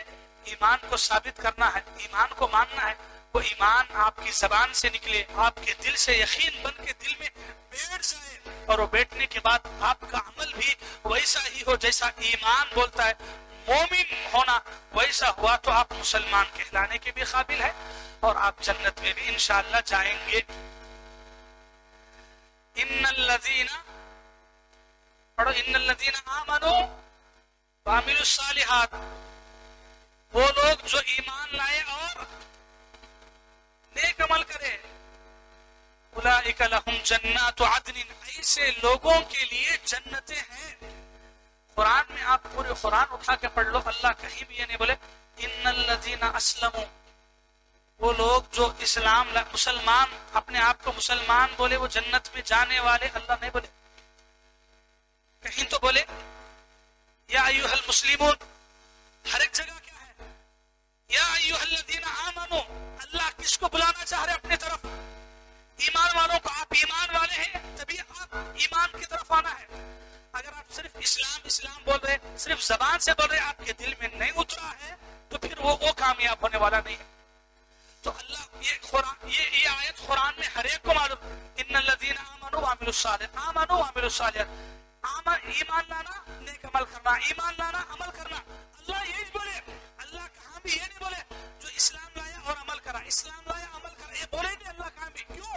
Speaker 1: ایمان کو ثابت کرنا ہے، ایمان کو ماننا ہے. وہ ایمان آپ کی زبان سے نکلے، آپ کے دل سے یقین بن کے دل میں بیٹھ جائے، اور وہ بیٹھنے کے بعد آپ کا عمل بھی ویسا ہی ہو جیسا ایمان بولتا ہے. مومن ہونا ویسا ہوا تو آپ مسلمان کہلانے کے بھی قابل ہے، اور آپ جنت میں بھی انشاءاللہ جائیں گے. ان الذین آمنوا وعملوا الصالحات، وہ لوگ جو ایمان لائے اور نیک عمل کرے، اولئک لہم جنات عدن، ایسے لوگوں کے لیے جنتیں ہیں. قرآن میں آپ پورے قرآن اٹھا کے پڑھ لو، اللہ کہیں بھی یہ نہیں بولے ان الذین اسلموا، وہ لوگ جو مسلمان اپنے آپ کو مسلمان بولے وہ جنت میں جانے والے، اللہ نہیں بولے. کہیں تو بولے یا ایھا المسلمون، ہر ایک جگہ کیا ہے یا ایھا الذین آمنوا. اللہ کس کو بلانا چاہ رہے اپنے طرف؟ ایمان والوں کو. آپ ایمان والے ہیں تبھی آپ ایمان کی طرف آنا ہے. اگر آپ صرف اسلام بول رہے، صرف زبان سے بول رہے، آپ کے دل میں نہیں اترا ہے تو پھر وہ کامیاب ہونے والا نہیں ہے. تو اللہ یہ آیت قرآن میں ہر ایک کو معلوم، ان الذین آمنوا وعملوا الصالحات، ایمان لانا نیک عمل کرنا، ایمان لانا عمل کرنا. اللہ یہی بولے، اللہ کہاں بھی یہ نہیں بولے جو اسلام لایا اور عمل کرا، اسلام لایا عمل کرا، یہ بولے نہیں اللہ کہاں بھی. کیوں؟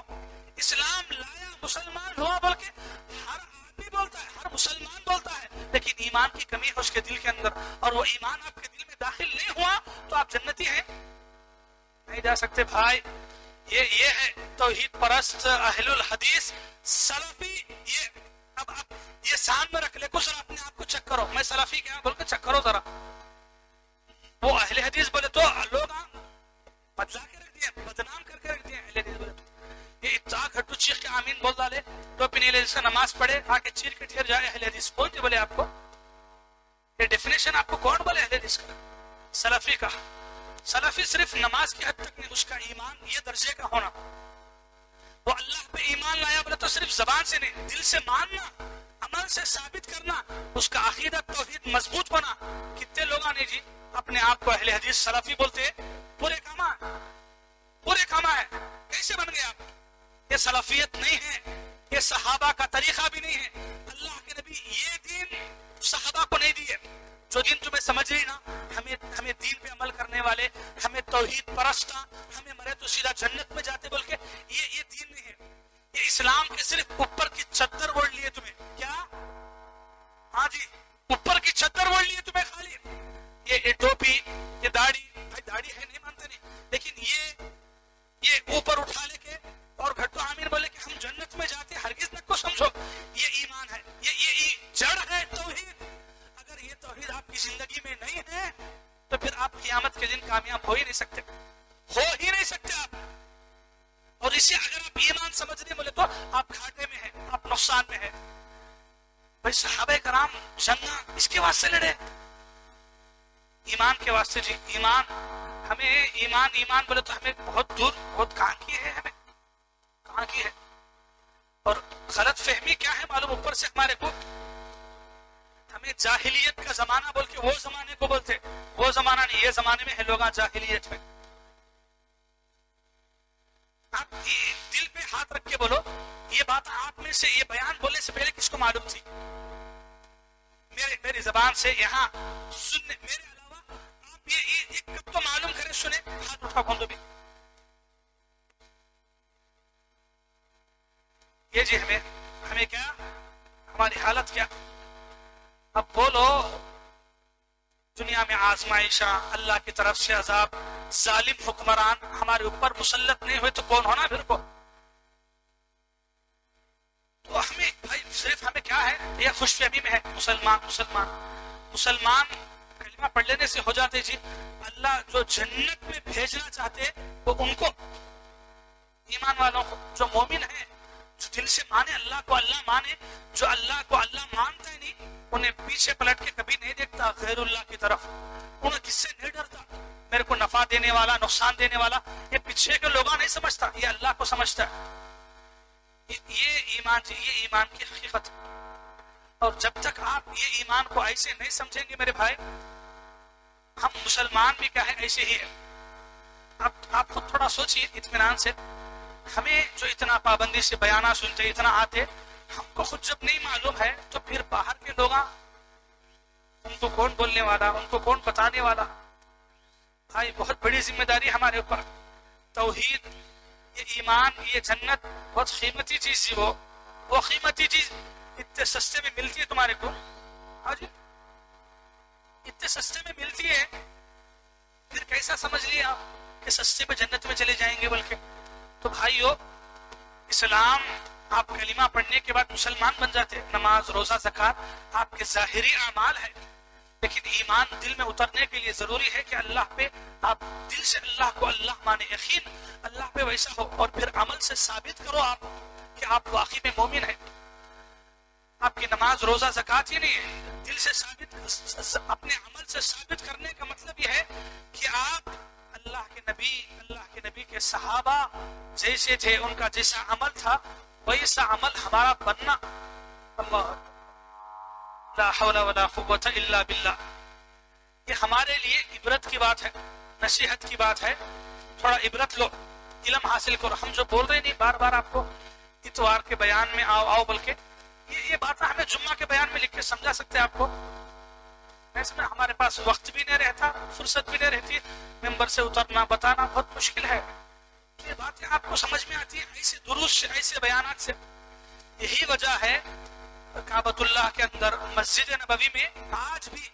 Speaker 1: اسلام لایا مسلمان ہوا بول کے ہر آدمی بولتا ہے، ہر مسلمان بولتا ہے، لیکن ایمان کی کمی ہے اس کے دل کے اندر، اور وہ ایمان آپ کے دل میں داخل نہیں ہوا تو آپ جنتی ہیں نہیں جا سکتے. بھائی یہ ہے توحید پرست اہل الحدیث سلفی. اب آپ یہ سان میں رکھ لے کو، ذرا اپنے آپ کو چیک کرو، میں سلفی کیا بول کے چیک کرو ذرا. وہ اہل حدیث بولے تو لوگ بدلا کے رکھ دیا، بدنام کر کے رکھ دیا. اہل حدیث بولے تو یہ اتنا گھٹو چیخ کے آمین بول ڈالے تو اپنی سے نماز پڑھے آ کے چیر کے ٹھہر جائے. اہل حدیث بولتے بولے آپ کو یہ ڈیفینیشن آپ کو کون بولے اہل حدیث کا؟ سلفی کا. سلفی صرف نماز کی حد تک نہیں، اس کا ایمان یہ درجے کا ہونا. وہ اللہ پہ ایمان لایا بولے تو صرف زبان سے نہیں، دل سے ماننا، عمل سے ثابت کرنا، اس کا عقیدہ توحید مضبوط بنا. کتنے لوگ آنے جی اپنے آپ کو اہل حدیث سلفی بولتے، پورے کاما ہے. کیسے بن گئے آپ؟ یہ سلفیت نہیں ہے، یہ صحابہ کا طریقہ بھی نہیں ہے. اللہ کے نبی یہ دین صحابہ کو نہیں دیے. جو دین تمہیں سمجھ رہی نا، ہمیں دین پہ عمل کرنے والے، ہمیں توحید پرستا، ہمیں مرے تو سیدھا جنت میں جاتے بول کے یہ دین نہیں ہے. یہ اسلام کے صرف اوپر کی چادر اوڑھ لیے تمہیں. کیا؟ ہاں جی، اوپر کی چادر اوڑھ لیے تمہیں خالی. یہ ٹوپی، یہ داڑھی، بھائی داڑھی ہے نہیں مانتے نہیں، لیکن یہ اوپر اٹھا لے کے اور گھٹو آمین بولے کہ ہم جنت میں جاتے، ہرگز نہ کو سمجھو. یہ ایمان ہے، یہ جڑ ہے توحید. اگر یہ توحید آپ کی زندگی میں نہیں ہے تو پھر آپ قیامت کے دن کامیاب ہو ہی نہیں سکتے آپ. اور اسے اگر آپ ایمان سمجھنے بولے تو آپ گھاٹے میں ہیں، آپ نقصان میں ہیں. بھائی صحابہ کرام جنگاں اس کے واسطے لڑے، ایمان کے واسطے. جی ہمیں ایمان بولے تو ہمیں بہت دور، بہت کہاں کی ہے. اور غلط فہمی کیا ہے معلوم؟ اوپر سے ہمارے کو ہمیں جاہلیت کا زمانہ بول کے وہ زمانے کو بولتے، وہ زمانہ نہیں، یہ زمانے میں ہے لوگ جاہلیت میں. آپ دل پہ ہاتھ رکھ کے بولو، یہ بات آپ میں سے یہ بیان بولنے سے پہلے کس کو معلوم تھی؟ میری زبان سے یہاں سننے میرے علاوہ آپ یہ کب تو معلوم کریں، سنیں، ہاتھ اٹھا کون تو بھی یہ جی ہمیں کیا، ہماری حالت کیا؟ اب بولو دنیا میں آزمائشاں، اللہ کی طرف سے عذاب، ظالم حکمران ہمارے اوپر مسلط نہیں ہوئے تو کون ہونا پھر کو؟ تو ہمیں بھائی صرف ہمیں کیا ہے، یہ خوش فہمی میں ہے مسلمان کلمہ پڑھ لینے سے ہو جاتے جی۔ اللہ جو جنت میں بھیجنا چاہتے وہ ان کو، ایمان والوں کو، جو مومن ہے، جو دل سے مانے اللہ کو، اللہ مانے، جو اللہ کو اللہ مانتا ہے نہیں، انہیں پیچھے پلٹ کے کبھی نہیں دیکھتا غیر اللہ کی طرف، انہیں کس سے نہیں ڈرتا، میرے کو نفع دینے والا نقصان دینے والا یہ پیچھے کے لوگوں نہیں سمجھتا، یہ اللہ کو سمجھتا ہے۔ یہ ایمان جی، یہ ایمان کی حقیقت۔ اور جب تک آپ یہ ایمان کو ایسے نہیں سمجھیں گے میرے بھائی، ہم مسلمان بھی کیا ہے ایسے ہی ہے۔ آپ خود تھوڑا سوچئے اطمینان سے، ہمیں جو اتنا پابندی سے بیانات سنتے، اتنا آتے، ہم کو خود جب نہیں معلوم ہے تو پھر باہر کے لوگ ان کو کون بولنے والا، ان کو کون بتانے والا؟ بھائی بہت بڑی ذمہ داری ہمارے اوپر۔ توحید، یہ ایمان، یہ جنت بہت قیمتی چیز ہے، وہ قیمتی چیز اتنے سستے میں ملتی ہے تمہارے کو، ہاں جی اتنے سستے میں ملتی ہے، پھر کیسا سمجھ لیے آپ کہ سستے میں جنت میں چلے جائیں گے؟ بلکہ تو بھائیو، اسلام آپ کلمہ پڑھنے کے بعد مسلمان بن جاتے، نماز روزہ زکوٰۃ آپ کے ظاہری اعمال ہے، لیکن ایمان دل میں اترنے کے لیے ضروری ہے کہ اللہ پہ آپ دل سے اللہ کو اللہ مانے، یقین اللہ پہ ویسا ہو، اور پھر عمل سے ثابت کرو آپ کہ آپ واقعی میں مومن ہیں۔ آپ کی نماز روزہ زکوٰۃ ہی نہیں ہے، دل سے ثابت، اپنے عمل سے ثابت کرنے کا مطلب یہ ہے کہ آپ اللہ کے نبی کے صحابہ جیسے تھے، ان کا جیسا عمل تھا ویسا عمل ہمارا بننا۔ اللہ لا حول ولا قوت الا باللہ۔ یہ ہمارے لیے عبرت کی بات ہے، نصیحت کی بات ہے، تھوڑا عبرت لو، علم حاصل کرو۔ ہم جو بول رہے نہیں بار بار آپ کو اتوار کے بیان میں آؤ بلکہ یہ باتیں ہمیں جمعہ کے بیان میں لکھ کے سمجھا سکتے ہیں آپ کو، ایسے میں ہمارے پاس وقت بھی نہیں رہتا، فرصت بھی نہیں رہتی، ممبر سے اترنا بتانا بہت مشکل ہے۔ یہ باتیں آپ کو سمجھ میں آتی ہیں ایسے دروس سے، ایسے بیانات سے۔ یہی وجہ ہے کعبۃ اللہ کے اندر مسجد نبوی میں آج بھی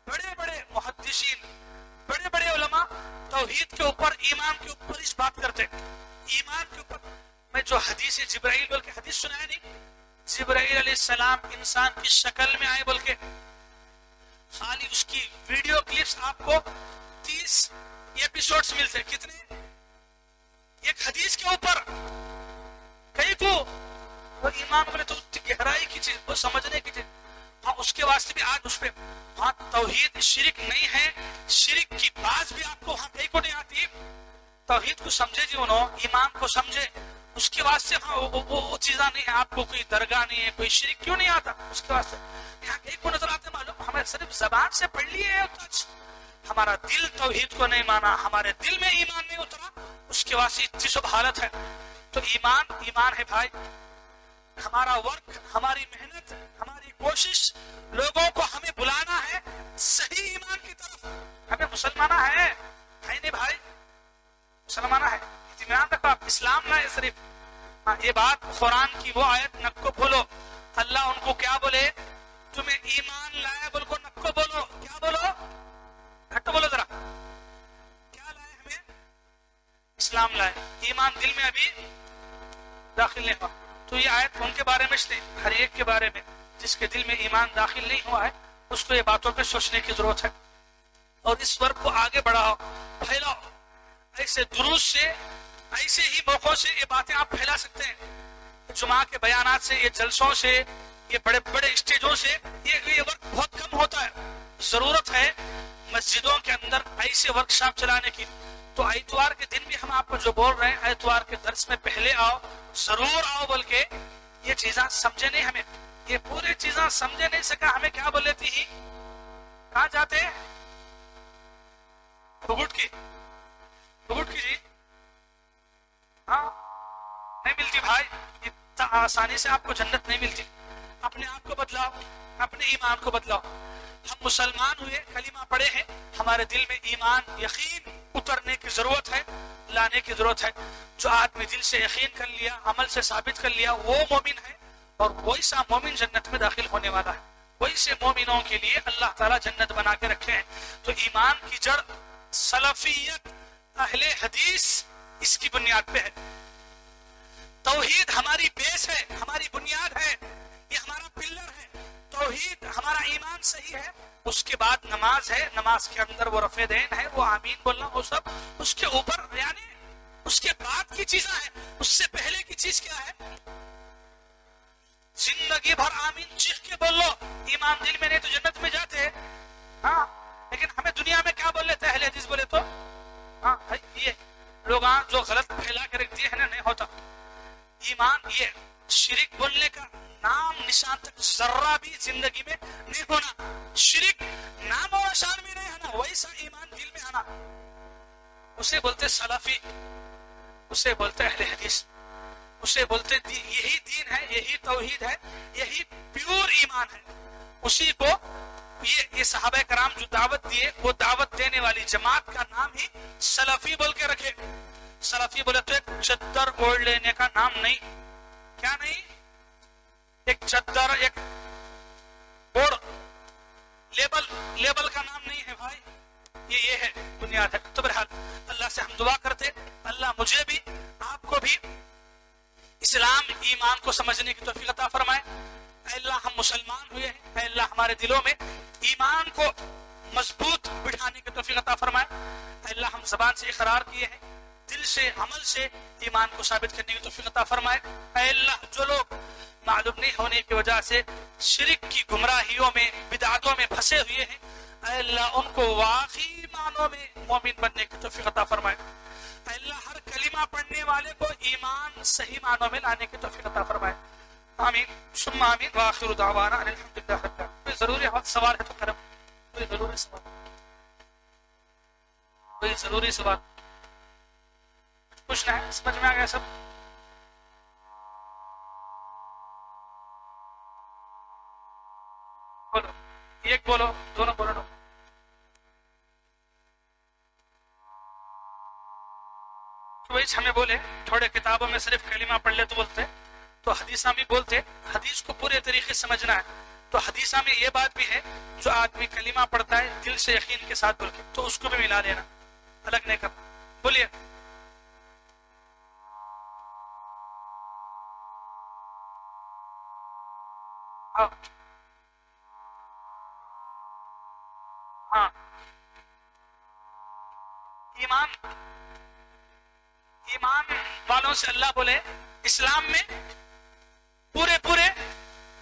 Speaker 1: بڑے بڑے محدثین، بڑے بڑے علماء توحید کے اوپر، ایمان کے اوپر اس بات کرتے، ایمان کے اوپر۔ میں جو حدیث جبرائیل بول کے حدیث سنایا نہیں، جبرائیل علیہ السلام انسان کی شکل میں آئے بول کے، خالی اس کی ویڈیو کلپس آپ کو 30 ایپیسوڈز ملتے، کتنے؟ ایک حدیث کے اوپر کئی کو، وہ ایمان بولے تو گہرائی کی چیز، وہ سمجھنے کی چیز، ہاں اس کے واسطے بھی آج اس پہ، ہاں توحید شرک نہیں ہے، شرک کی بات بھی آپ کو وہاں کئی کو نہیں آتی، توحید کو سمجھے جی انہوں، ایمان کو سمجھے، اس کے واسطے ہاں وہ چیزاں نہیں ہے، آپ کو کوئی درگاہ نہیں ہے، کوئی شرک کیوں نہیں آتا اس کے واسطے، یہاں کئی کو نظر آتے معلوم، ہمیں صرف زبان سے پڑھ لیے ہے، ہمارا دل توحید کو نہیں مانا، ہمارے دل میں ایمان نہیں اترا، اس کے واسطے اتنی سب حالت ہے۔ تو ایمان ہے بھائی، ہمارا ورک، ہماری محنت، ہماری کوشش، لوگوں کو ہمیں بلانا ہے صحیح ایمان کی طرف۔ ہمیں مسلمانہ ہے نہیں بھائی، مسلمانہ ہے، اطمینان رکھو آپ، اسلام نہ ہے صرف۔ ہاں یہ بات قرآن کی وہ آیت نہ کو بھولو، اللہ ان کو کیا بولے، تمہیں ایمان لایا بول کو نہ کو بولو، کیا بولو، گھٹ بولو ذرا، کیا لائے ہمیں، اسلام لائے، ایمان دل میں ابھی داخل نہیں ہوا۔ تو یہ آیت ان کے بارے میں نہیں، ہر ایک کے بارے میں جس کے دل میں ایمان داخل نہیں ہوا ہے اس کو یہ باتوں پہ سوچنے کی ضرورت ہے، اور اس ورک کو آگے بڑھاؤ، پھیلاؤ، ایسے دروس سے، ایسے ہی موقعوں سے یہ باتیں آپ پھیلا سکتے ہیں، جمعہ کے بیانات سے، یہ جلسوں سے، یہ بڑے بڑے اسٹیجوں سے، یہ ورک بہت کم ہوتا ہے۔ ضرورت ہے مسجدوں کے اندر ایسے ورکشاپ چلانے کی۔ تو اتوار کے دن بھی ہم آپ کو جو بول رہے ہیں، اتوار کے درس میں پہلے آؤ، ضرور آؤ، بلکہ یہ چیزیں سمجھے نہیں، ہمیں یہ پوری چیزیں سمجھے نہیں سکا، ہمیں کیا بولے تھی، کہاں جاتے بگٹ کی جی، ہاں نہیں ملتی بھائی، اتنا آسانی سے آپ کو جنت نہیں ملتی۔ اپنے آپ کو بدلاؤ، اپنے ایمان کو بدلاؤ. ہم مسلمان ہوئے، کلمہ پڑھے ہیں، ہمارے دل میں ایمان یقین اترنے کی ضرورت ہے، لانے کی ضرورت ہے. جو آدمی دل سے یقین کر لیا، عمل سے ثابت کر لیا، وہ مومن ہے، اور وہی سا مومن جنت میں داخل ہونے والا ہے. وہی سے مومنوں کے لیے اللہ تعالیٰ جنت بنا کے رکھے ہیں. تو ایمان کی جڑ سلفیت، اہل حدیث، اس کی بنیاد پہ ہے. توحید ہماری بیس ہے، ہماری بنیاد ہے، یہ ہمارا پلر ہے. توحید ہمارا ایمان صحیح ہے، اس کے بعد نماز ہے، نماز کے اندر وہ رفع دین ہے، وہ آمین بولنا، وہ سب اس کے اوپر، یعنی اس کے بعد کی چیزیں ہیں. اس سے پہلے کی چیز کیا ہے؟ زندگی بھر آمین چیخ کے بول لو، ایمان دل میں نہیں تو جنت میں جاتے. ہاں لیکن ہمیں دنیا میں کیا بول لیتے ہیں؟ اہل حدیث بولے تو ہاں یہ لوگ جو غلط پھیلا کے رکھ دیے ہیں نا، نہیں ہوتا. ایمان یہ شرک بولنے کا نام نشان تک ذرہ بھی زندگی میں نہیں ہونا. شرک نام اور نشان میں نہیں آنا، ویسا ایمان دل میں آنا، اسے بولتے سلفی، اسے بولتے اہل حدیث، اسے بولتے یہی دین ہے، یہی توحید ہے، یہی پیور ایمان ہے. اسی کو یہ صحابہ کرام جو دعوت دیے، وہ دعوت دینے والی جماعت کا نام ہی سلفی بول کے رکھے. سلفی بولے تو ایک چادر اوڑھ لینے کا نام نہیں. کیا نہیں؟ ایک چادر، ایک اوڑھ، لیبل کا نام نہیں ہے بھائی. یہ ہے بنیاد ہے. تو بہرحال اللہ سے ہم دعا کرتے، اللہ مجھے بھی آپ کو بھی اسلام ایمان کو سمجھنے کی توفیق عطا فرمائے. اے اللہ ہم مسلمان ہوئے ہیں، اے اللہ ہمارے دلوں میں ایمان کو مضبوط بٹھانے کی توفیق عطا فرمائے. اے اللہ ہم زبان سے اقرار کیے ہیں، دل سے عمل سے ایمان کو ثابت کرنے کی توفیق عطا فرمائے. اے اللہ جو لوگ معلوم نہیں ہونے کی وجہ سے شرک کی گمراہیوں میں، بدعتوں میں پھنسے ہوئے ہیں، اے اللہ ان کو واقعی معنوں میں مومن بننے کی توفیق عطا فرمائے. اے اللہ ہر کلمہ پڑھنے والے کو ایمان صحیح معنوں میں لانے کی توفیق عطا فرمائے. آمین ثم آمین وآخر دعوانا ان الحمدللہ رب العالمین. کوئی ضروری سوال ہے تو کرم، کوئی ضروری سوال، کوئی ضروری سوال پوچھنا ہے؟ سمجھ میں آ گیا سب؟ بولو، ایک بولو، دونوں بولو. ہمیں بولے تھوڑے کتابوں میں صرف کلمہ پڑھ لے تو بولتے، تو حدیثہ میں بولتے حدیث کو پورے طریقے سے سمجھنا ہے. تو حدیثہ میں یہ بات بھی ہے، جو آدمی کلمہ پڑھتا ہے دل سے یقین کے ساتھ بول کے، تو اس کو بھی ملا لینا، الگ نہیں کرنا. بولیے. ہاں ایمان والوں سے اللہ بولے اسلام میں پورے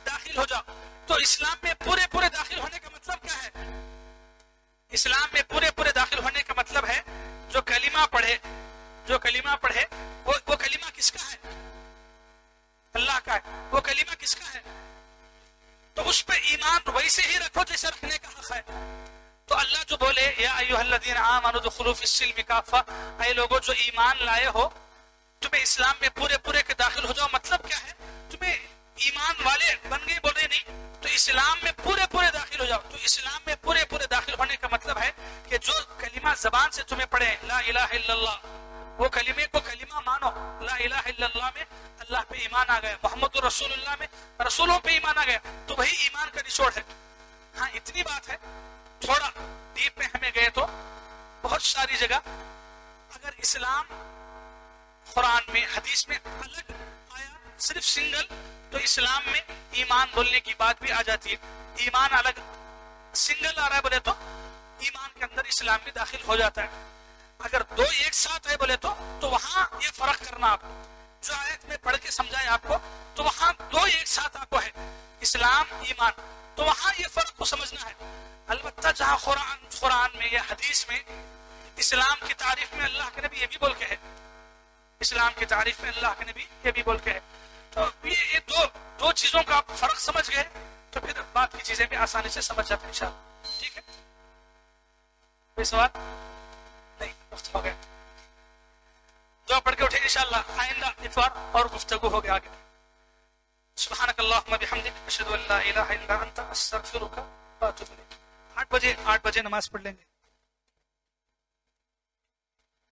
Speaker 1: داخل ہو جاؤ. تو اسلام میں پورے داخل ہونے کا مطلب کیا ہے؟ اسلام میں پورے داخل ہونے کا مطلب ہے جو کلمہ پڑھے وہ کلمہ کس کا ہے؟ اللہ کا ہے. وہ کلمہ کس کا ہے؟ تو اس پہ ایمان ویسے ہی رکھو جیسے رکھنے کا حق ہے. تو اللہ جو بولے یا ایھا الذین آمنوا ادخلوا فی السلم کافہ، اے لوگوں جو ایمان لائے ہو تمہیں اسلام میں پورے کے داخل ہو جاؤ. مطلب کیا ہے؟ تمہیں ایمان والے بن گئے بول رہے نہیں، تو اسلام میں پورے داخل ہو جاؤ. تو اسلام میں پورے داخل ہونے کا مطلب ہے کہ جو کلمہ زبان سے تمہیں پڑھے لا الہ الا اللہ، وہ کلمے کو کلمہ مانو. لا الہ الا اللہ میں اللہ پہ ایمان آ گیا، محمد رسول اللہ میں رسولوں پہ ایمان آ گیا، تو وہی ایمان کا نچوڑ ہے. ہاں اتنی بات ہے. تھوڑا ڈیپ میں ہمیں گئے تو بہت ساری جگہ اگر اسلام قرآن میں حدیث میں الگ آیا صرف سنگل، تو اسلام میں ایمان بولنے کی بات بھی آ جاتی ہے. ایمان الگ سنگل آ رہا ہے بولے تو ایمان کے اندر اسلام بھی داخل ہو جاتا ہے. اگر دو ایک ساتھ ہے بولے تو وہاں یہ فرق کرنا آپ کو، جو آیت میں پڑھ کے سمجھائے آپ کو، تو وہاں دو ایک ساتھ آپ کو ہے اسلام ایمان، تو وہاں یہ فرق کو سمجھنا ہے. البتہ جہاں قرآن میں یا حدیث میں اسلام کی تعریف میں اللہ کے نبی یہ بھی بول کے ہے، اسلام کی تعریف میں اللہ کے نبی یہ بھی بول کے ہے. تو یہ دو چیزوں کا آپ فرق سمجھ گئے تو پھر بات کی چیزیں بھی آسانی سے سمجھ جاتے ہیں انشاءاللہ. ٹھیک ہے، کوئی سوال نہیں؟ وقت ہو گیا، دعا پڑھ کے اٹھے انشاءاللہ. آئندہ اتوار اور گفتگو ہو گیا آگے. سبحانک اللہم بحمدک اشہد ان لا الہ الا انت استغفرک واتوب الیک. 8 بجے نماز پڑھ لیں گے.